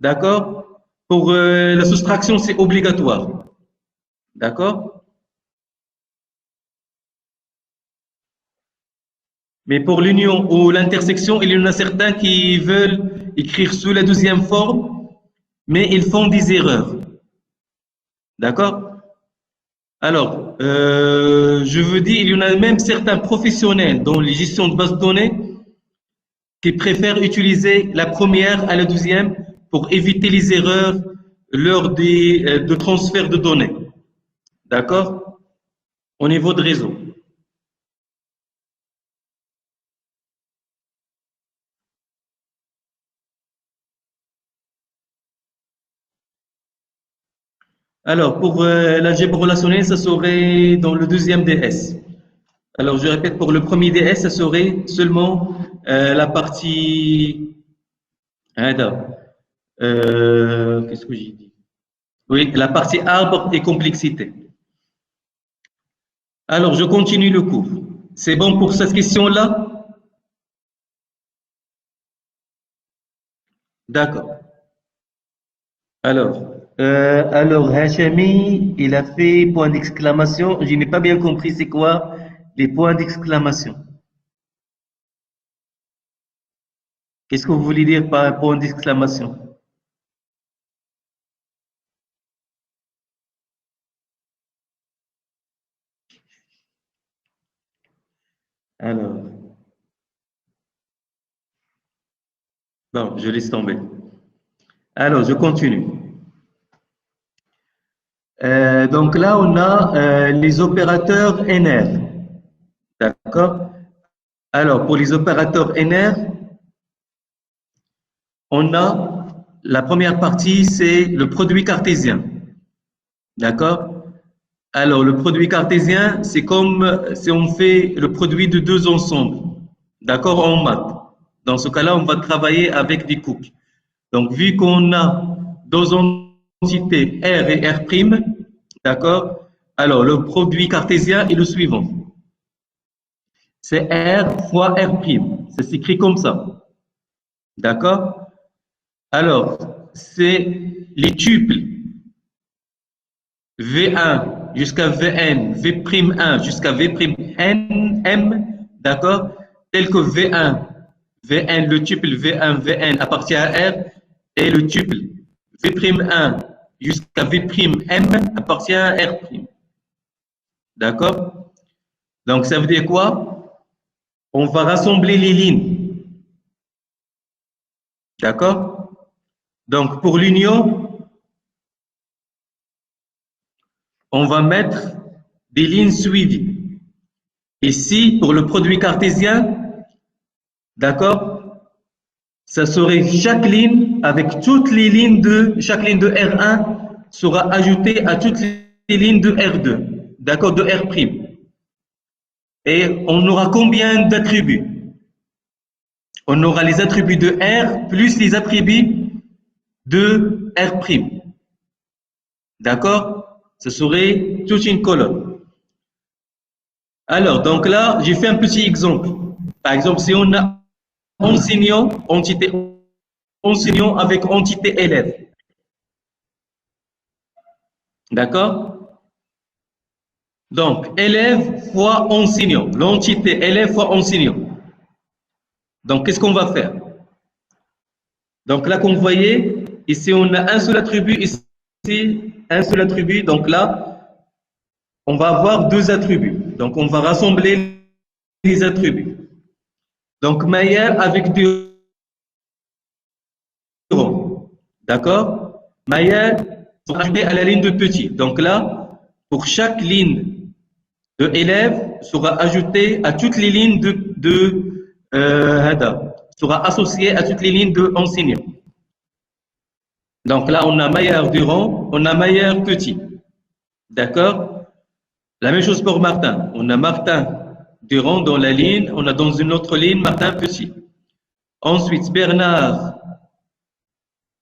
d'accord? Pour la soustraction, c'est obligatoire. D'accord? Mais pour l'union ou l'intersection, il y en a certains qui veulent écrire sous la deuxième forme, mais ils font des erreurs. D'accord? Alors, je veux dire, il y en a même certains professionnels dans les gestions de base de données qui préfèrent utiliser la première à la deuxième pour éviter les erreurs lors de transfert de données. D'accord? Au niveau de réseau. Alors, pour l'algèbre relationnelle, ça serait dans le deuxième DS. Alors, je répète, pour le premier DS, ça serait seulement la partie... qu'est-ce que j'ai dit? Oui, la partie arbre et complexité. Alors, je continue le cours. C'est bon pour cette question-là? D'accord. Alors, Hachemi, il a fait point d'exclamation. Je n'ai pas bien compris c'est quoi les points d'exclamation. Qu'est-ce que vous voulez dire par un point d'exclamation? Alors, bon, je laisse tomber. Alors, je continue. Donc là, on a les opérateurs NR. D'accord? Alors, pour les opérateurs NR, on a la première partie, c'est le produit cartésien. D'accord? Alors, le produit cartésien, c'est comme si on fait le produit de deux ensembles. D'accord? En maths. Dans ce cas-là, on va travailler avec des couples. Donc, vu qu'on a deux entités R et R', d'accord? Alors, le produit cartésien est le suivant. C'est R fois R'. C'est écrit comme ça. D'accord? Alors, c'est les tuples V1 jusqu'à Vn, V'1 jusqu'à V'N, M, d'accord? Tel que V1, Vn, le tuple V1, Vn appartient à R, et le tuple V'1 jusqu'à V'M appartient à R'. D'accord? Donc, ça veut dire quoi? On va rassembler les lignes. D'accord? Donc, pour l'union, on va mettre des lignes suivies. Ici, pour le produit cartésien, d'accord, ça serait chaque ligne avec toutes les lignes chaque ligne de R1 sera ajoutée à toutes les lignes de R2, d'accord, de R'. Et on aura combien d'attributs? On aura les attributs de R plus les attributs de R'. D'accord? Ce serait toute une colonne. Alors, donc là, j'ai fait un petit exemple. Par exemple, si on a enseignant, entité enseignant avec entité élève. D'accord? Donc, élève fois enseignant. L'entité élève fois enseignant. Donc, qu'est-ce qu'on va faire? Donc là, comme vous voyez, ici, on a un seul attribut, ici, un seul attribut. Donc là, on va avoir deux attributs. Donc, on va rassembler les attributs. Donc, Maillère avec deux rangs. D'accord? Maillère ajouté à la ligne de petit. Donc là, pour chaque ligne de élève sera ajoutée à toutes les lignes sera associée à toutes les lignes de enseignant. Donc là, on a Maillère du rang, on a Maillère petit. D'accord? La même chose pour Martin. On a Martin Durand dans la ligne, on a dans une autre ligne Martin petit. Ensuite, Bernard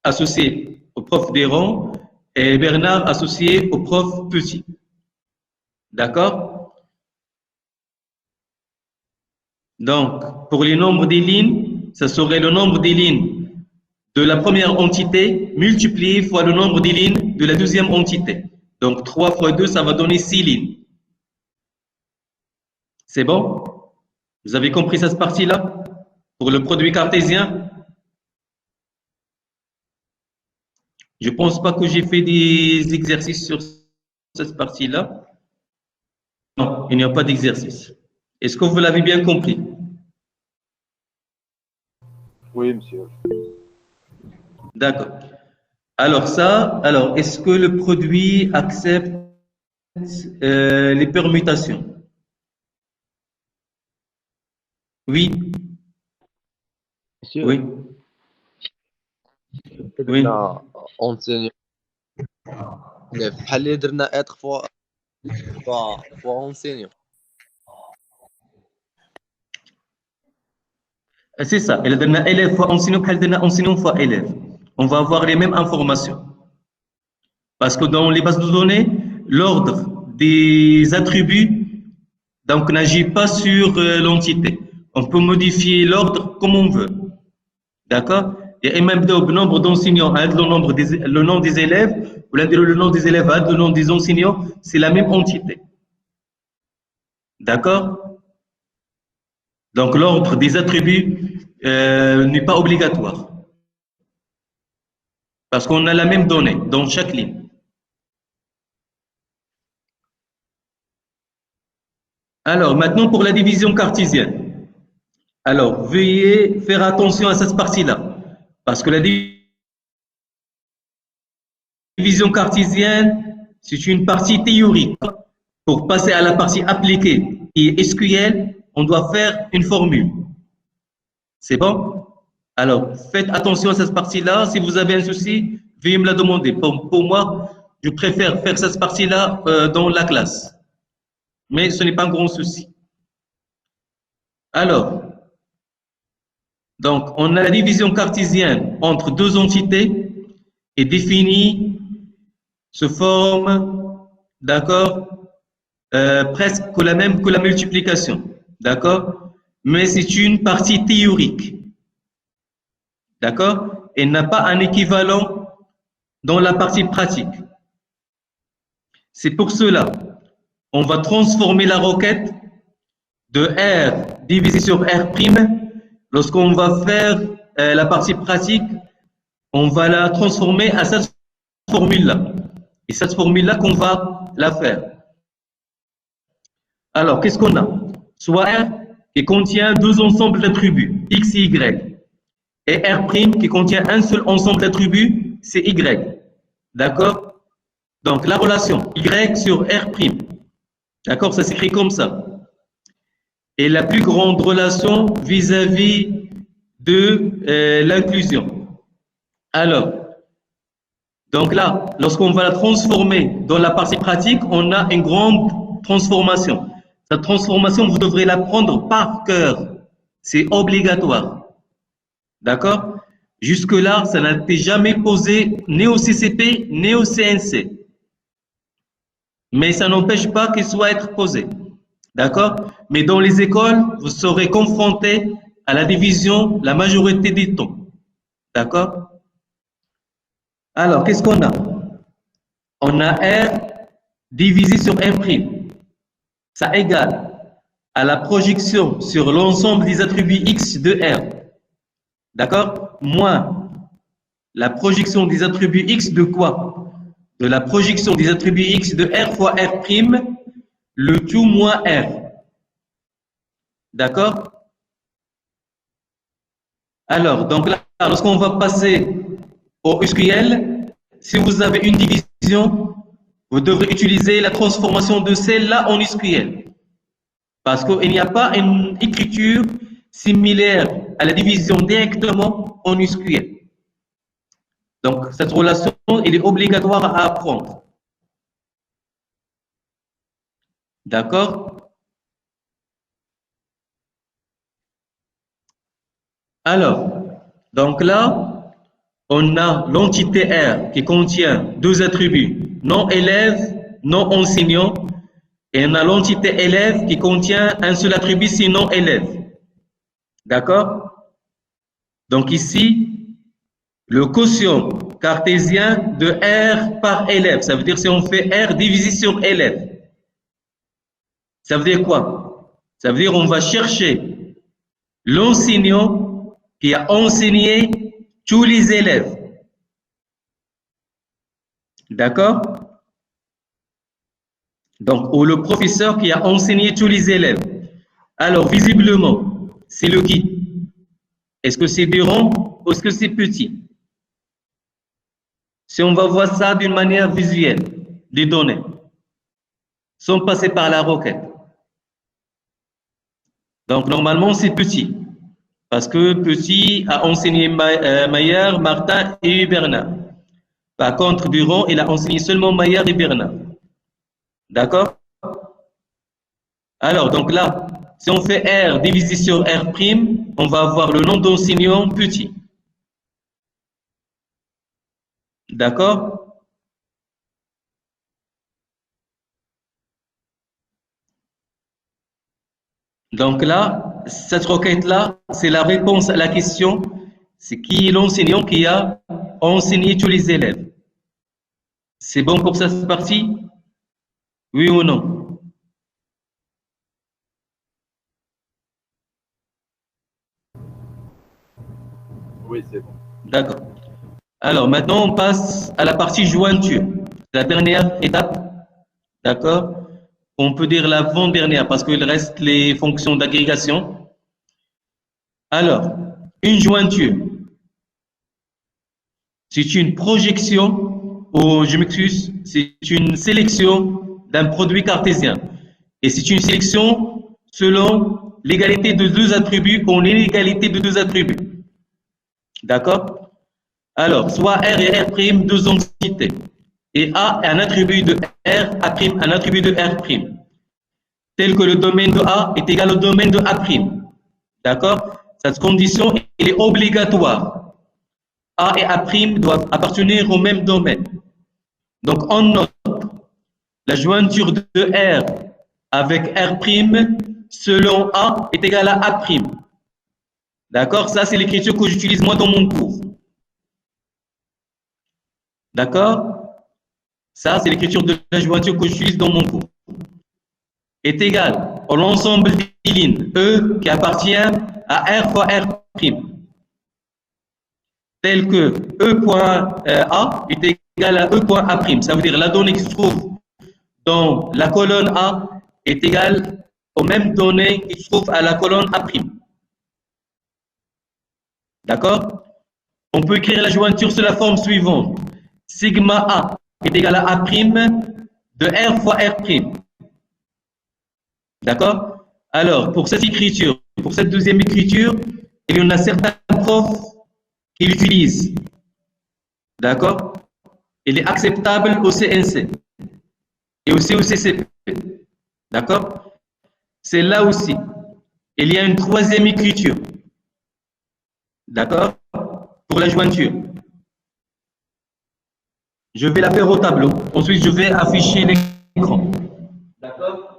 associé au prof Durand et Bernard associé au prof petit. D'accord? Donc, pour les nombres des lignes, ça serait le nombre des lignes de la première entité multiplié fois le nombre des lignes de la deuxième entité. Donc, 3 fois 2, ça va donner 6 lignes. C'est bon? Vous avez compris cette partie-là? Pour le produit cartésien? Je ne pense pas que j'ai fait des exercices sur cette partie-là. Non, il n'y a pas d'exercice. Est-ce que vous l'avez bien compris? Oui, monsieur. D'accord. Alors ça, alors est-ce que le produit accepte les permutations? Oui, Monsieur, oui, oui. درنا enseignant élève بحال اللي درنا être fois enseignant. C'est ça. Elle donne élève fois enseignant, elle donne enseignant fois élève. On va avoir les mêmes informations. Parce que dans les bases de données, l'ordre des attributs donc n'agit pas sur l'entité. On peut modifier l'ordre comme on veut. D'accord? Et même le nombre d'enseignants avec le nom des élèves, ou le nom des élèves avec le nom des enseignants, c'est la même entité. D'accord? Donc l'ordre des attributs n'est pas obligatoire. Parce qu'on a la même donnée dans chaque ligne. Alors maintenant pour la division cartésienne. Alors veuillez faire attention à cette partie-là. Parce que la division cartésienne, c'est une partie théorique. Pour passer à la partie appliquée qui est SQL, on doit faire une formule. C'est bon? Alors, faites attention à cette partie-là. Si vous avez un souci, veuillez me la demander. Pour moi, je préfère faire cette partie-là dans la classe. Mais ce n'est pas un grand souci. Alors, donc, on a la division cartésienne entre deux entités et définie sous forme, d'accord, presque la même que la multiplication, d'accord? Mais c'est une partie théorique, d'accord? Elle n'a pas un équivalent dans la partie pratique. C'est pour cela, on va transformer la requête de R divisé sur R'. Lorsqu'on va faire la partie pratique, on va la transformer à cette formule-là. Et cette formule-là qu'on va la faire. Alors, qu'est-ce qu'on a? Soit R qui contient deux ensembles d'attributs, X et Y. Et R' qui contient un seul ensemble d'attributs, c'est Y. D'accord? Donc, la relation Y sur R'. D'accord? Ça s'écrit comme ça. Et la plus grande relation vis-à-vis de l'inclusion. Alors, donc là, lorsqu'on va la transformer dans la partie pratique, on a une grande transformation. Cette transformation, vous devrez la prendre par cœur. C'est obligatoire. D'accord? Jusque-là, ça n'a été jamais posé ni au CCP, ni au CNC. Mais ça n'empêche pas qu'il soit être posé. D'accord? Mais dans les écoles, vous serez confronté à la division la majorité du temps. D'accord? Alors, qu'est-ce qu'on a? On a R divisé sur R'. Ça égale à la projection sur l'ensemble des attributs X de R. D'accord? Moins la projection des attributs X de quoi? De la projection des attributs X de R fois R', le tout moins R. D'accord? Alors, donc là, lorsqu'on va passer au SQL, si vous avez une division, vous devrez utiliser la transformation de celle-là en SQL. Parce qu'il n'y a pas une écriture similaire à la division directement en SQL. Donc, cette relation, elle est obligatoire à apprendre. D'accord? Alors, donc là, on a l'entité R qui contient deux attributs, non élève, non enseignant, et on a l'entité élève qui contient un seul attribut, c'est non élève. D'accord? Donc ici, le quotient cartésien de R par élève, ça veut dire si on fait R divisé sur élève. Ça veut dire quoi? Ça veut dire on va chercher l'enseignant qui a enseigné tous les élèves. D'accord? Donc, ou le professeur qui a enseigné tous les élèves. Alors, visiblement, c'est le qui? Est-ce que c'est des ronds ou est-ce que c'est petit? Si on va voir ça d'une manière visuelle, les données sont passées par la requête. Donc, normalement, c'est petit. Parce que petit a enseigné Maillard, Martin et Bernard. Par contre, Durand, il a enseigné seulement Maillard et Bernard. D'accord? Alors, donc là, si on fait R divisé sur R', on va avoir le nom d'enseignant petit. D'accord? Donc là, cette requête-là, c'est la réponse à la question, c'est qui est l'enseignant qui a enseigné tous les élèves. C'est bon pour cette partie? Oui ou non? Oui, c'est bon. D'accord. Alors maintenant, on passe à la partie jointure. La dernière étape, d'accord? On peut dire l'avant-dernière parce qu'il reste les fonctions d'agrégation. Alors, une jointure, c'est une projection, ou je m'excuse, c'est une sélection d'un produit cartésien. Et c'est une sélection selon l'égalité de deux attributs ou l'inégalité de deux attributs. D'accord? Alors, soit R et R', deux entités. Et A est un attribut de R, A' un attribut de R'. Tel que le domaine de A est égal au domaine de A'. D'accord? Cette condition elle est obligatoire. A et A' doivent appartenir au même domaine. Donc, on note la jointure de R avec R' selon A est égal à A'. D'accord? Ça, c'est l'écriture que j'utilise moi dans mon cours. D'accord? Ça, c'est l'écriture de la jointure que j'utilise dans mon cours. Est égal à l'ensemble des lignes E qui appartient à R fois R'. Tel que E.A est égal à E.A'. Ça veut dire la donnée qui se trouve dans la colonne A est égale aux mêmes données qui se trouvent à la colonne A'. D'accord? On peut écrire la jointure sous la forme suivante. Sigma A est égal à A' de R fois R'. D'accord? Alors, pour cette écriture, pour cette deuxième écriture, il y en a certains profs qui l'utilisent. D'accord? Il est acceptable au CNC et aussi au CCP. D'accord? C'est là aussi. Il y a une troisième écriture. D'accord? Pour la jointure. Je vais la faire au tableau. Ensuite, je vais afficher l'écran. D'accord?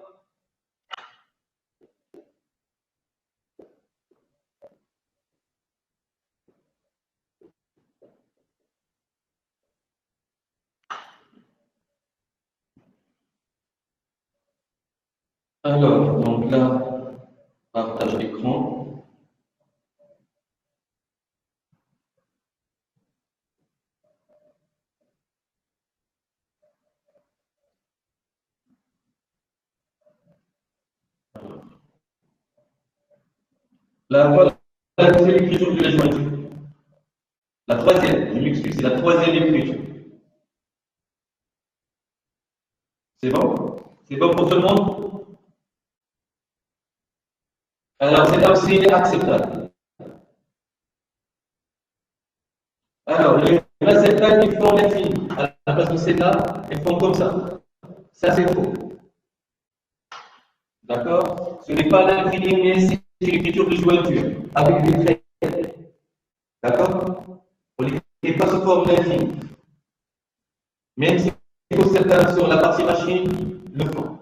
Alors, donc là, partage d'écran. Là, voilà, c'est l'écriture de la jointure. La troisième, je m'excuse, c'est la troisième écriture. C'est bon? C'est bon pour tout le monde? Alors, c'est là aussi il est acceptable. Alors, il y en a certains qui font l'infini. À la place de celle-là, ils font comme ça. Ça, c'est faux. D'accord? Ce n'est pas l'infini, mais c'est l'écriture de jointure, avec des traits. D'accord? On n'écrit pas sous forme d'infini. Même si certains sur la partie machine le font.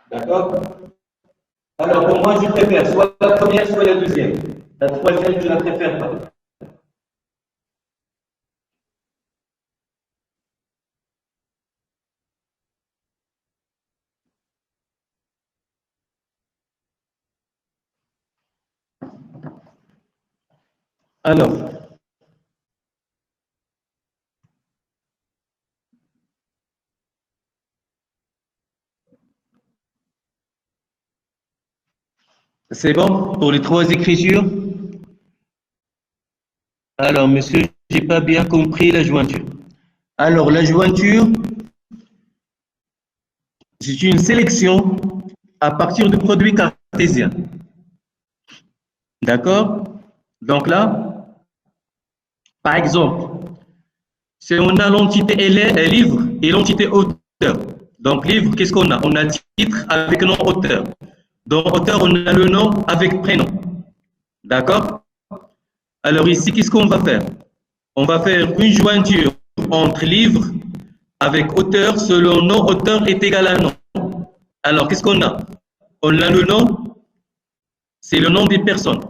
D'accord? Alors, pour moi, je préfère soit la première, soit la deuxième. La troisième, je ne la préfère pas. Alors, c'est bon pour les trois écritures? Alors, monsieur, j'ai pas bien compris la jointure. Alors, la jointure, c'est une sélection à partir de produits cartésiens. D'accord? Donc là, par exemple, si on a l'entité livre et l'entité auteur. Donc livre, qu'est-ce qu'on a? On a titre avec nom auteur. Dans auteur, on a le nom avec prénom. D'accord? Alors ici, qu'est-ce qu'on va faire? On va faire une jointure entre livre avec auteur selon nom auteur est égal à nom. Alors, qu'est-ce qu'on a? On a le nom, c'est le nom des personnes.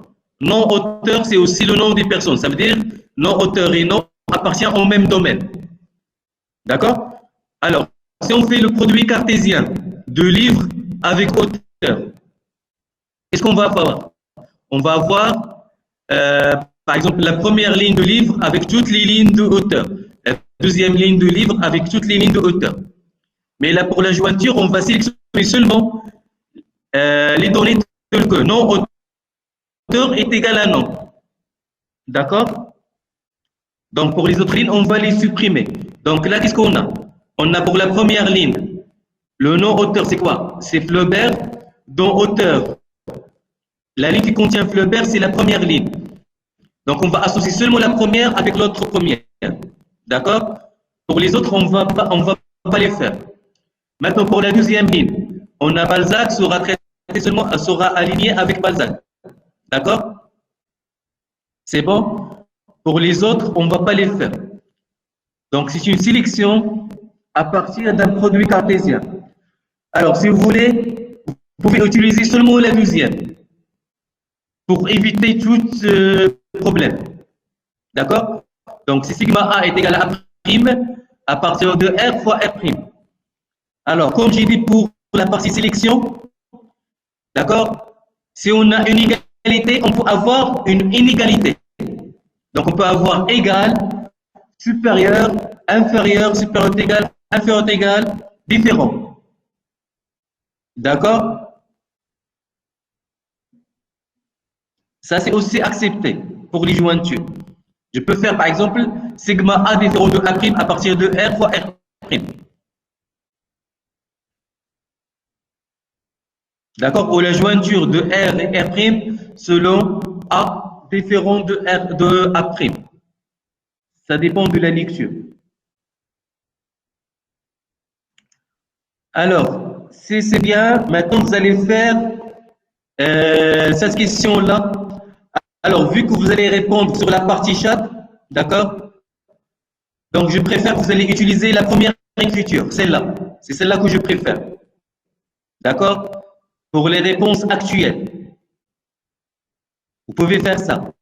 Nom auteur, c'est aussi le nom des personnes. Ça veut dire nom auteur et nom appartiennent au même domaine. D'accord? Alors, si on fait le produit cartésien de livre avec auteur, qu'est-ce qu'on va avoir? On va avoir, par exemple, la première ligne de livre avec toutes les lignes de auteur. La deuxième ligne de livre avec toutes les lignes de auteur. Mais là, pour la jointure, on va sélectionner seulement les données telles que nom auteur est égal à nom. D'accord? Donc, pour les autres lignes, on va les supprimer. Donc là, qu'est-ce qu'on a? On a pour la première ligne, le nom auteur, c'est quoi? C'est Flaubert, dont auteur. La ligne qui contient Flaubert, c'est la première ligne. Donc, on va associer seulement la première avec l'autre première. D'accord? Pour les autres, on va pas les faire. Maintenant, pour la deuxième ligne, on a Balzac sera traité seulement, sera aligné avec Balzac. D'accord? C'est bon? Pour les autres, on ne va pas les faire. Donc, c'est une sélection à partir d'un produit cartésien. Alors, si vous voulez, vous pouvez utiliser seulement la deuxième pour éviter tout problème. D'accord? Donc, si sigma A est égal à A' à partir de R fois R'. Alors, comme j'ai dit pour la partie sélection, d'accord? Si on a une égalité, on peut avoir une inégalité. Donc, on peut avoir égal, supérieur, inférieur, supérieur égal, inférieur égal, différent. D'accord? Ça, c'est aussi accepté pour les jointures. Je peux faire, par exemple, sigma A différent de A' à partir de R fois R'. D'accord? Ou la jointure de R et R' selon A différent de R de A'. Ça dépend de la lecture. Alors, si c'est bien, maintenant vous allez faire cette question-là. Alors, vu que vous allez répondre sur la partie chat, d'accord? Donc, je préfère que vous allez utiliser la première écriture, celle-là. C'est celle-là que je préfère. D'accord? Pour les réponses actuelles. Vous pouvez faire ça.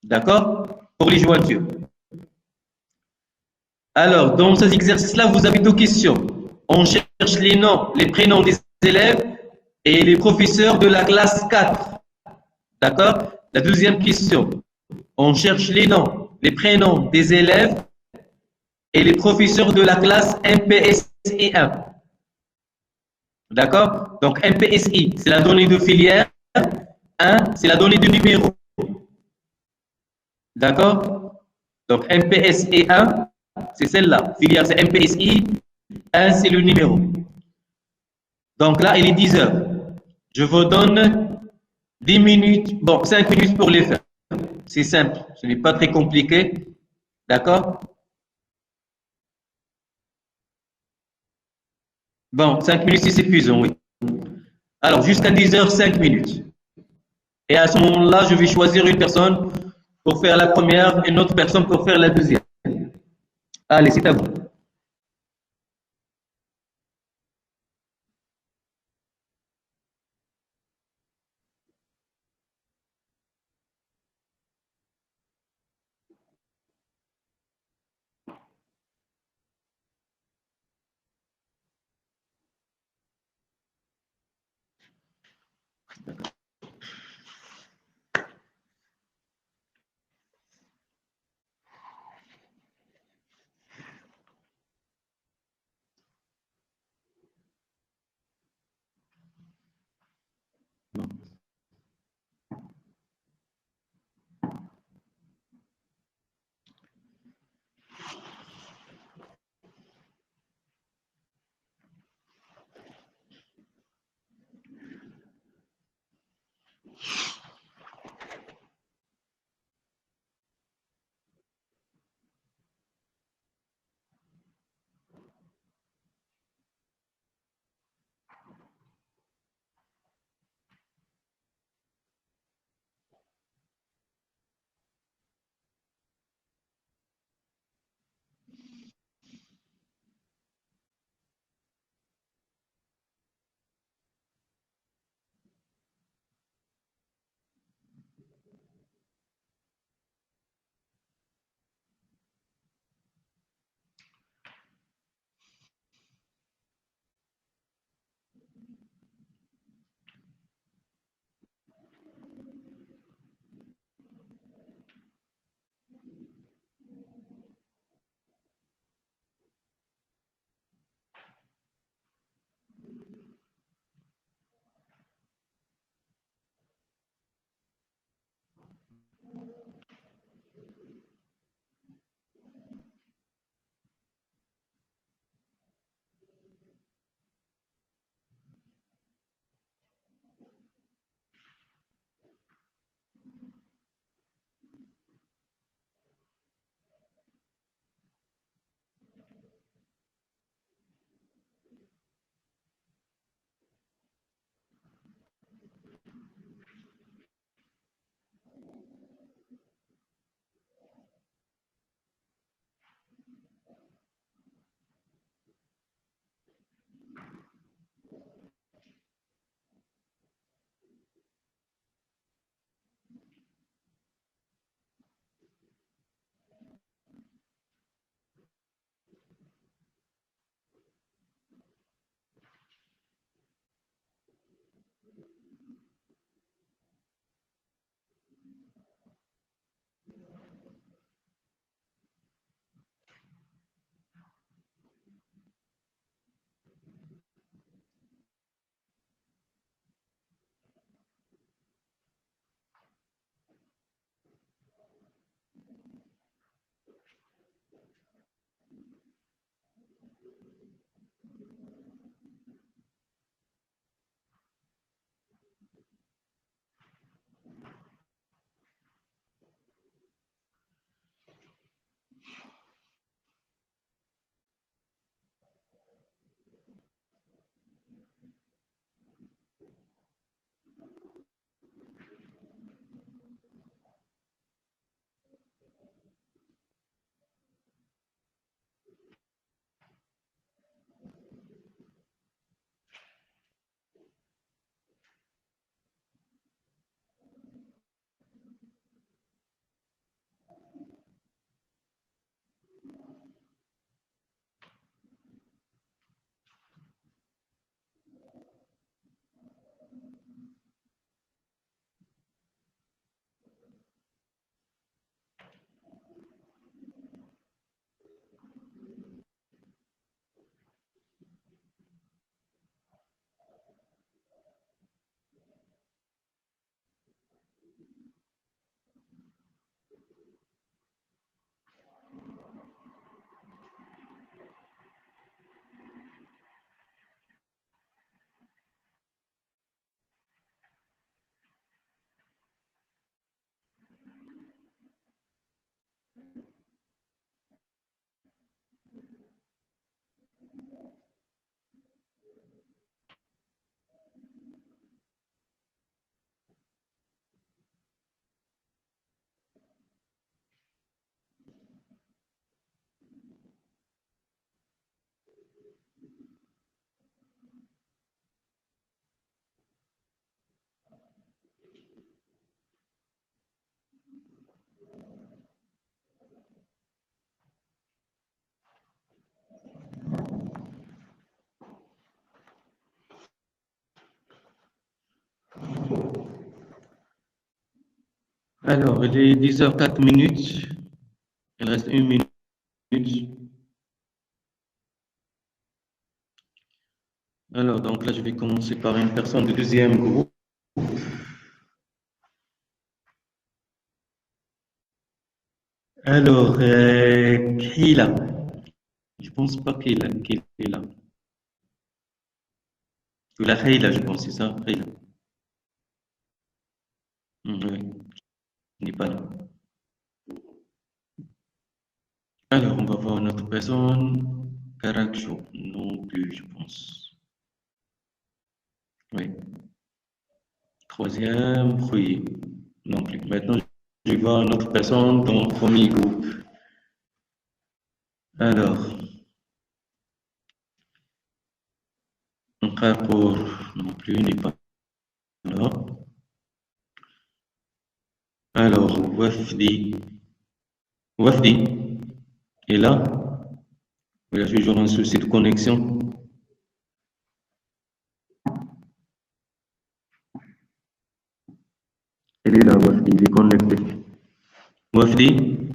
D'accord? Pour les jointures. Alors, dans ces exercices-là, vous avez deux questions. On cherche les noms, les prénoms des élèves et les professeurs de la classe 4. D'accord? La deuxième question. On cherche les noms, les prénoms des élèves et les professeurs de la classe MPSI 1. D'accord? Donc, MPSI, c'est la donnée de filière. 1, c'est la donnée de numéro. D'accord? Donc, MPSI 1, c'est celle-là. Filière, c'est MPSI. 1, c'est le numéro. Donc là, il est 10 heures. Je vous donne 10 minutes, bon, 5 minutes pour les faire. C'est simple, ce n'est pas très compliqué. D'accord? Bon, 5 minutes, c'est suffisant, oui. Alors, jusqu'à 10 heures, 5 minutes. Et à ce moment-là, je vais choisir une personne pour faire la première et une autre personne pour faire la deuxième. Allez, c'est à vous. Alors, il est 10h04 minutes. Il reste 1 minute. Alors, donc là, je vais commencer par une personne du deuxième groupe. Alors, Kila. Je pense pas qu'il est là. Ou la Khaïla, je pense, c'est ça, Khaïla. Oui, il n'est pas là. Alors, on va voir une autre personne. Karacho, non plus, je pense. Oui. Troisième, Fouillé, non plus. Maintenant, je vais voir une autre personne dans le premier groupe. Alors, Nkapour, non plus, il n'est pas là. Alors, Wafdi est là. Il y a toujours un souci de connexion. Il est là, Wafdi, il est connecté. Wafdi,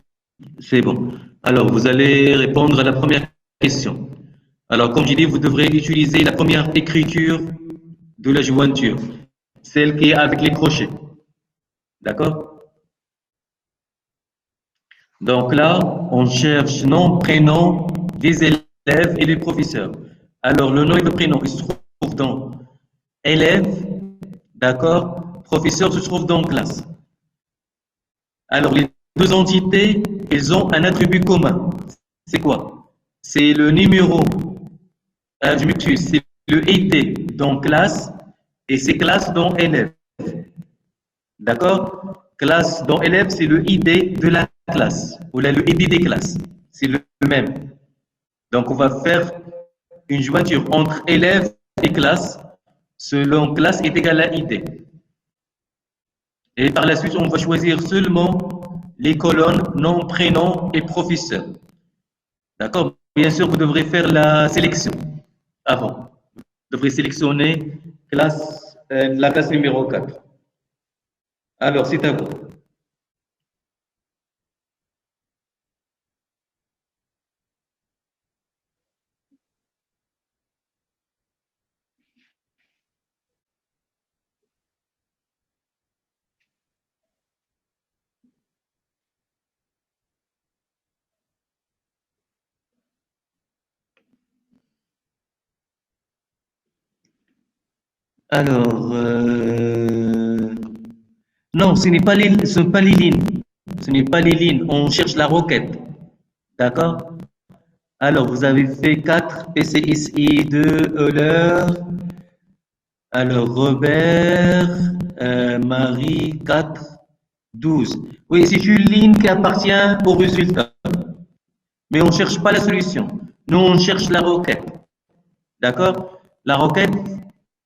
c'est bon. Alors, vous allez répondre à la première question. Alors, comme j'ai dit, vous devrez utiliser la première écriture de la jointure, celle qui est avec les crochets. D'accord? Donc là, on cherche nom, prénom des élèves et des professeurs. Alors, le nom et le prénom, ils se trouvent dans élève, d'accord? Professeur se trouve dans classe. Alors, les deux entités, elles ont un attribut commun. C'est quoi? C'est le numéro, je m'excuse, c'est le ID dans classe et c'est classe dans élève. D'accord? Classe dans élève, c'est le ID de la classe, ou là, le ID des classes. C'est le même. Donc, on va faire une jointure entre élève et classe, selon classe est égal à ID. Et par la suite, on va choisir seulement les colonnes nom, prénom et professeur. D'accord? Bien sûr, vous devrez faire la sélection avant. Vous devrez sélectionner la classe numéro 4. Alors, c'est à vous. Alors, non, ce n'est pas les lignes. Ce n'est pas les lignes. On cherche la requête. D'accord? Alors, vous avez fait 4 PCSI 2 Euler. Alors, Robert, Marie, 4, 12. Oui, c'est une ligne qui appartient au résultat. Mais on ne cherche pas la solution. Nous, on cherche la requête. D'accord? La requête,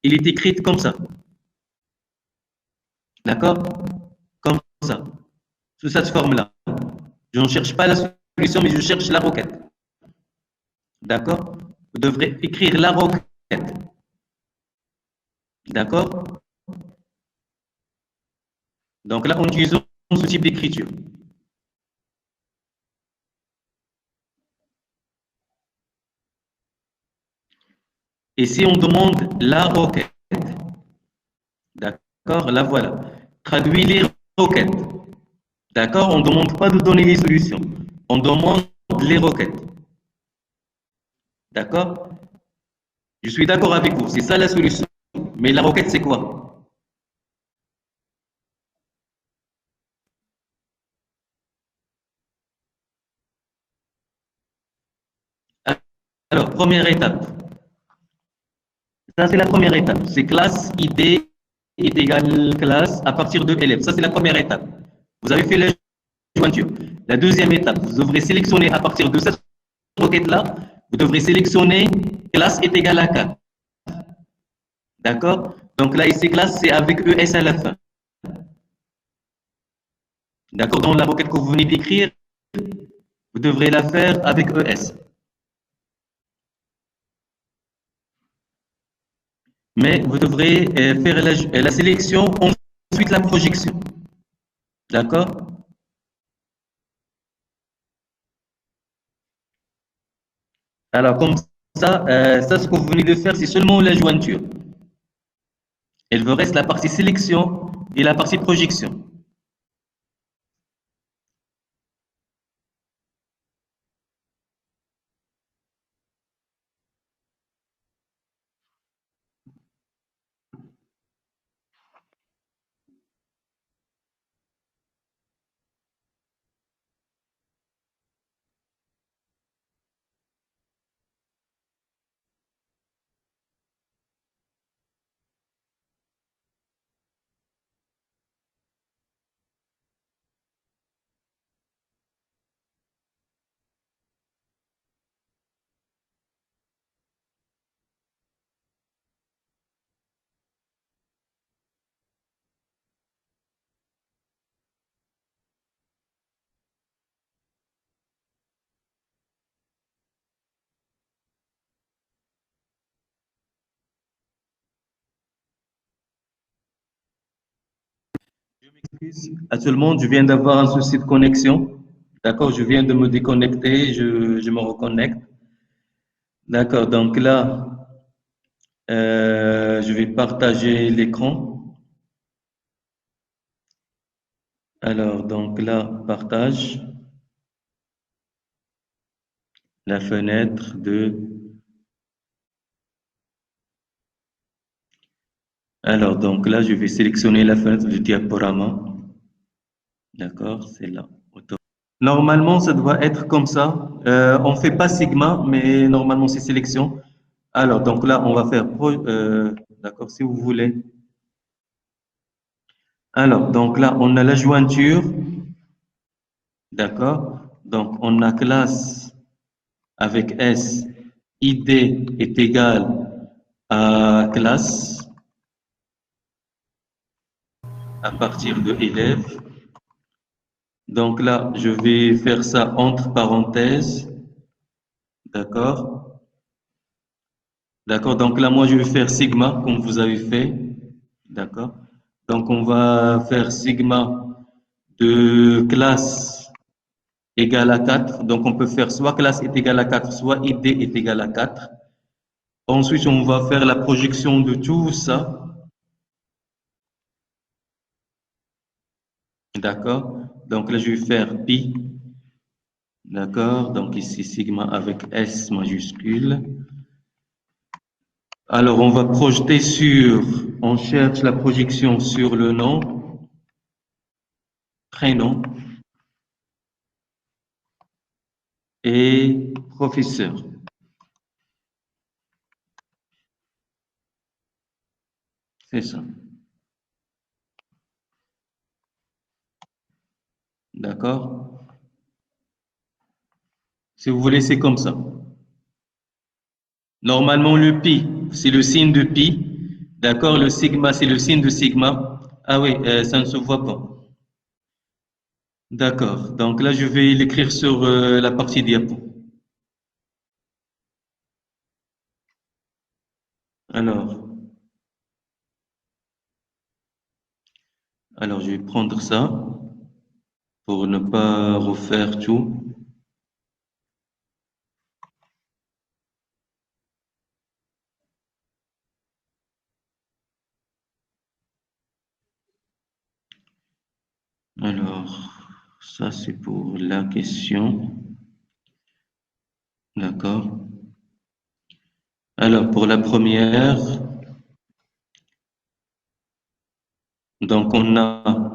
elle est écrite comme ça. D'accord? Comme ça. Sous cette forme-là. Je ne cherche pas la solution, mais je cherche la requête. D'accord? Vous devrez écrire la requête. D'accord? Donc là, on utilise ce type d'écriture. Et si on demande la requête, d'accord, la voilà. Traduis les requêtes. D'accord? On ne demande pas de donner les solutions. On demande les requêtes. D'accord? Je suis d'accord avec vous, c'est ça la solution. Mais la requête, c'est quoi? Alors, première étape. Ça, c'est la première étape. C'est classe ID est égale classe à partir de élève. Ça, c'est la première étape. Vous avez fait la jointure. La deuxième étape, vous devrez sélectionner à partir de cette requête-là, vous devrez sélectionner classe est égale à 4. D'accord? Donc là, ici, classe, c'est avec ES à la fin. D'accord? Dans la requête que vous venez d'écrire, vous devrez la faire avec ES. Mais vous devrez faire la sélection, ensuite la projection. D'accord? Alors, comme ça, ça, ce que vous venez de faire, c'est seulement la jointure. Il vous reste la partie sélection et la partie projection. Je m'excuse à tout le monde, je viens d'avoir un souci de connexion. D'accord, je viens de me déconnecter, je me reconnecte. D'accord, donc là, je vais partager l'écran. Alors, donc là, partage la fenêtre de... Alors, donc là, je vais sélectionner la fenêtre du diaporama. D'accord, c'est là. Normalement, ça doit être comme ça. On ne fait pas Sigma, mais normalement, c'est sélection. Alors, donc là, on va faire... d'accord, si vous voulez. Alors, donc là, on a la jointure. D'accord. Donc, on a classe avec S. ID est égal à classe à partir de élève. Donc là, je vais faire ça entre parenthèses. D'accord. D'accord. Donc là, moi, je vais faire sigma comme vous avez fait. D'accord. Donc, on va faire sigma de classe égale à 4. Donc, on peut faire soit classe est égale à 4, soit ID est égal à 4. Ensuite, on va faire la projection de tout ça. D'accord. Donc là, je vais faire pi. D'accord. Donc ici, sigma avec S majuscule. Alors, on va projeter sur, on cherche la projection sur le nom, prénom et professeur. C'est ça. D'accord. Si vous voulez, c'est comme ça. Normalement, le pi, c'est le signe de pi. D'accord. Le sigma, c'est le signe de sigma. Ah oui, ça ne se voit pas. D'accord. Donc là, je vais l'écrire sur la partie diapo. Alors, je vais prendre ça pour ne pas refaire tout. Alors, ça c'est pour la question. D'accord. Alors, pour la première, donc on a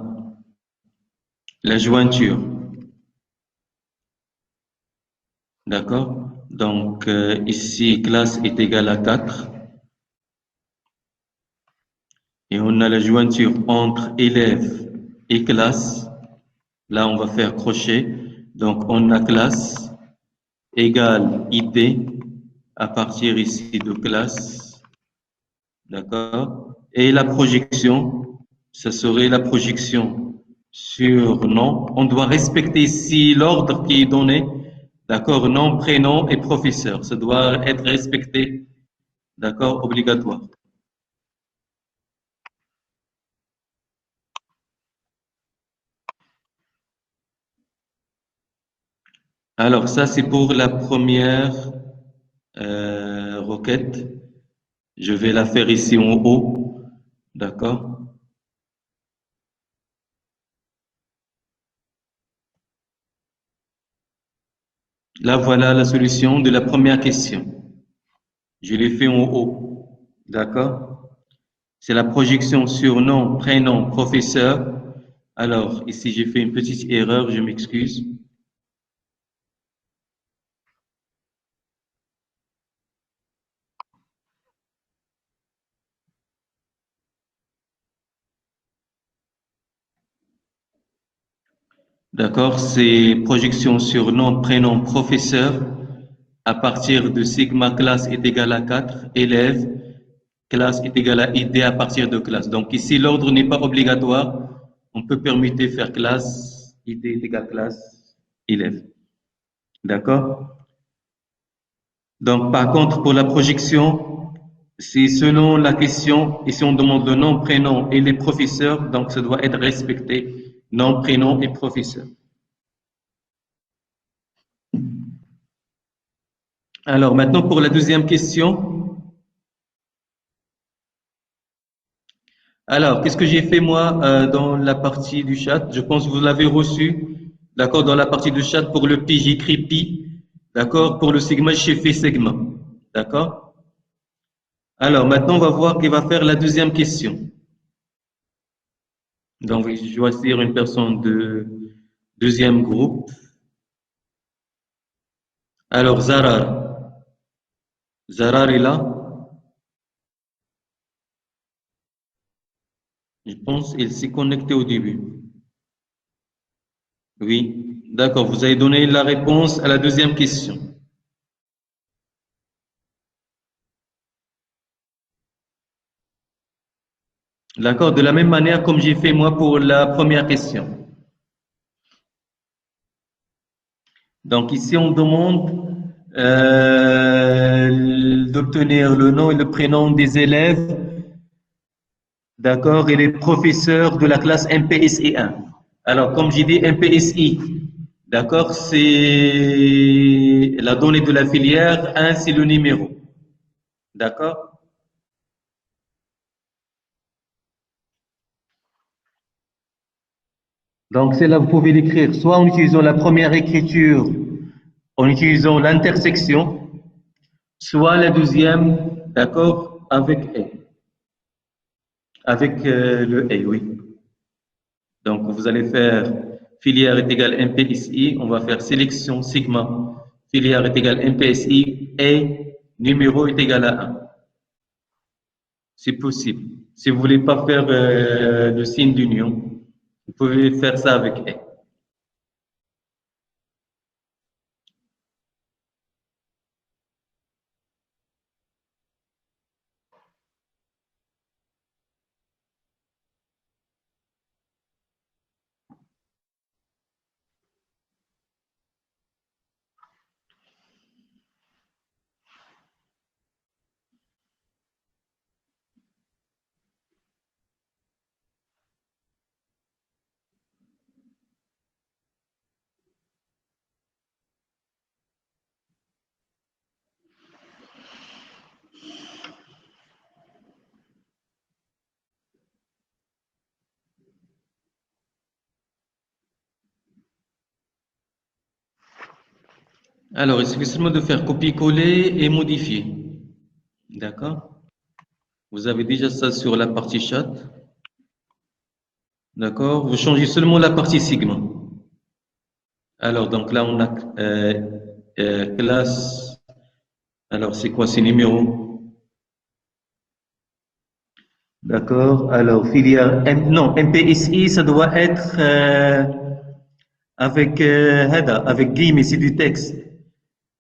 la jointure. D'accord. Donc, ici, classe est égale à 4. Et on a la jointure entre élève et classe. Là, on va faire crochet. Donc, on a classe égale ID à partir ici de classe. D'accord? Et la projection, ça serait la projection sur nom. On doit respecter ici l'ordre qui est donné. D'accord? Nom, prénom et professeur. Ça doit être respecté. D'accord? Obligatoire. Alors, ça, c'est pour la première requête. Je vais la faire ici en haut. D'accord? Là, voilà la solution de la première question. Je l'ai fait en haut. D'accord? C'est la projection sur nom, prénom, professeur. Alors, ici, j'ai fait une petite erreur, je m'excuse. D'accord, c'est projection sur nom, prénom, professeur à partir de sigma classe est égal à 4, élève, classe est égal à id à partir de classe. Donc ici, l'ordre n'est pas obligatoire. On peut permettre de faire classe, id est égal à classe, élève. D'accord? Donc par contre, pour la projection, c'est selon la question. Ici, on demande le nom, prénom et les professeurs. Donc ça doit être respecté. Nom, prénom et professeur. Alors maintenant pour la deuxième question. Alors, qu'est-ce que j'ai fait moi dans la partie du chat? Je pense que vous l'avez reçu. D'accord, dans la partie du chat pour le pi, j'ai écrit pi. D'accord, pour le sigma, j'ai fait sigma. D'accord? Alors maintenant, on va voir qui va faire la deuxième question. Donc, je vais choisir une personne de deuxième groupe. Alors, Zarar. Zarar est là. Je pense qu'il s'est connecté au début. Oui, d'accord. Vous avez donné la réponse à la deuxième question. D'accord, de la même manière comme j'ai fait moi pour la première question. Donc ici, on demande d'obtenir le nom et le prénom des élèves, d'accord, et les professeurs de la classe MPSI 1. Alors, comme j'ai dit, MPSI, d'accord, c'est la donnée de la filière, 1, c'est le numéro. D'accord? Donc, c'est là, vous pouvez l'écrire soit en utilisant la première écriture, en utilisant l'intersection, soit la deuxième, d'accord, avec E. Avec le E, oui. Donc, vous allez faire filière est égal MPSI, on va faire sélection sigma, filière est égal MPSI et numéro est égal à 1. C'est possible. Si vous voulez pas faire le signe d'union, vous pouvez faire ça avec E. Alors, il suffit seulement de faire copier-coller et modifier. D'accord? Vous avez déjà ça sur la partie chat. D'accord? Vous changez seulement la partie sigma. Alors, donc là, on a classe. Alors, c'est quoi ces numéros? D'accord? Alors, filière non, MPSI, ça doit être avec avec guillemets, c'est du texte.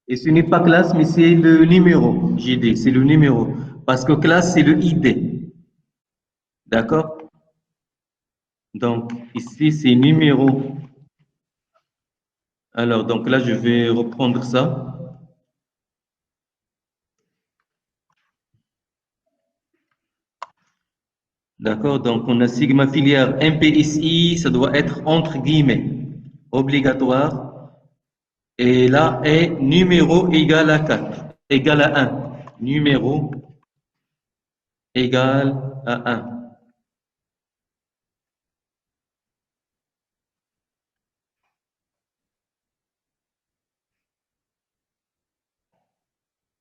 Et ce n'est pas classe, mais c'est le numéro. J'ai dit, c'est le numéro. Parce que classe, c'est le ID. D'accord? Donc, ici, c'est numéro. Alors, donc là, je vais reprendre ça. D'accord? Donc, on a sigma filière MPSI, ça doit être entre guillemets, obligatoire. Et là est numéro égal à 4, égal à 1. Numéro égal à 1.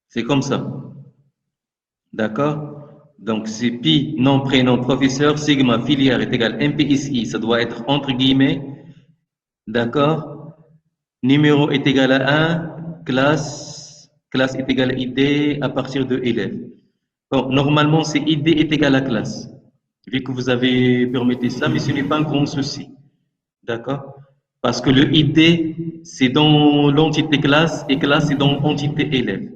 C'est comme ça. D'accord? Donc, c'est pi, nom, prénom, professeur, sigma, filière est égal à MPSI. Ça doit être entre guillemets. D'accord? Numéro est égal à 1. Classe est égal à ID à partir de élève. Bon, normalement, c'est ID est égal à classe. Vu que vous avez permis ça, mais ce n'est pas un grand souci. D'accord? Parce que le ID, c'est dans l'entité classe et classe, c'est dans l'entité élève.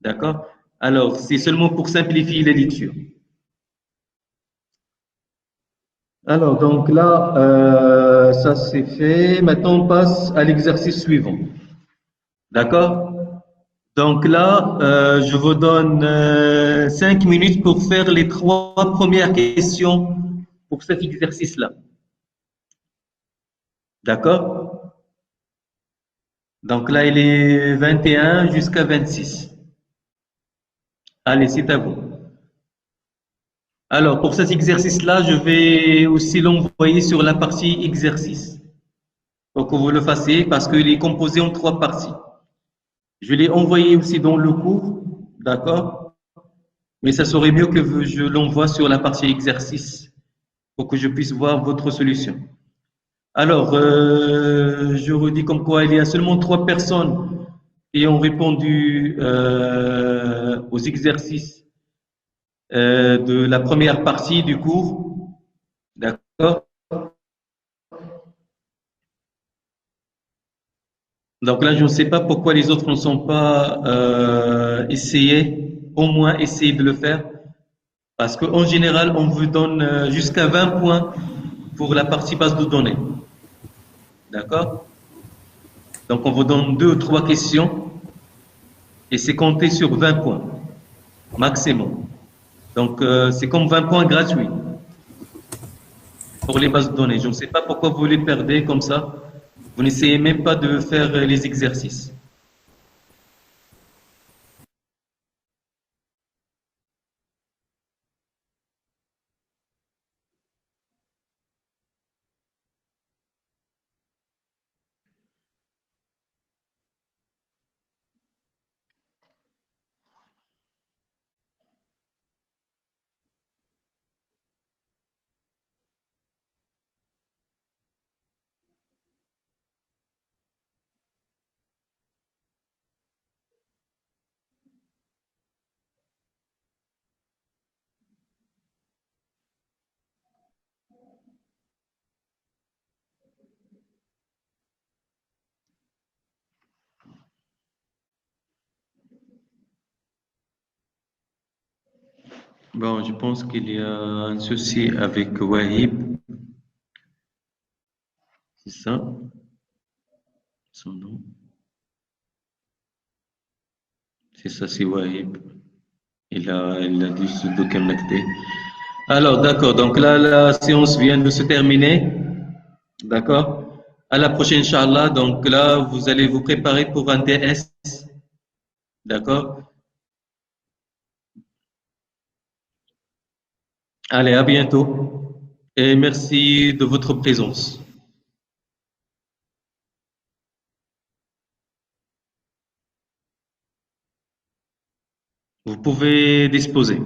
D'accord? Alors, c'est seulement pour simplifier les lectures. Alors, donc là, ça c'est fait. Maintenant, on passe à l'exercice suivant. D'accord? Donc là, je vous donne 5 minutes pour faire les 3 premières questions pour cet exercice-là. D'accord? Donc là, il est 21 jusqu'à 26. Allez, c'est à vous. Alors, pour cet exercice-là, je vais aussi l'envoyer sur la partie exercice pour que vous le fassiez parce qu'il est composé en 3 parties. Je l'ai envoyé aussi dans le cours, d'accord? Mais ça serait mieux que je l'envoie sur la partie exercice pour que je puisse voir votre solution. Alors, je redis comme quoi il y a seulement 3 personnes qui ont répondu aux exercices de la première partie du cours. D'accord? Donc là, je ne sais pas pourquoi les autres ne sont pas essayés, au moins essayer de le faire. Parce qu'en général, on vous donne jusqu'à 20 points pour la partie base de données. D'accord? Donc on vous donne 2 ou 3 questions et c'est compté sur 20 points maximum. Donc c'est comme 20 points gratuits pour les bases de données. Je ne sais pas pourquoi vous les perdez comme ça. Vous n'essayez même pas de faire les exercices. Bon, je pense qu'il y a un souci avec Wahib. C'est ça, son nom. C'est ça, c'est Wahib. Il a dû se déconnecter. Alors, d'accord. Donc là, la séance vient de se terminer. D'accord? À la prochaine, Inch'Allah. Donc là, vous allez vous préparer pour un TS. D'accord? Allez, à bientôt. Et merci de votre présence. Vous pouvez disposer.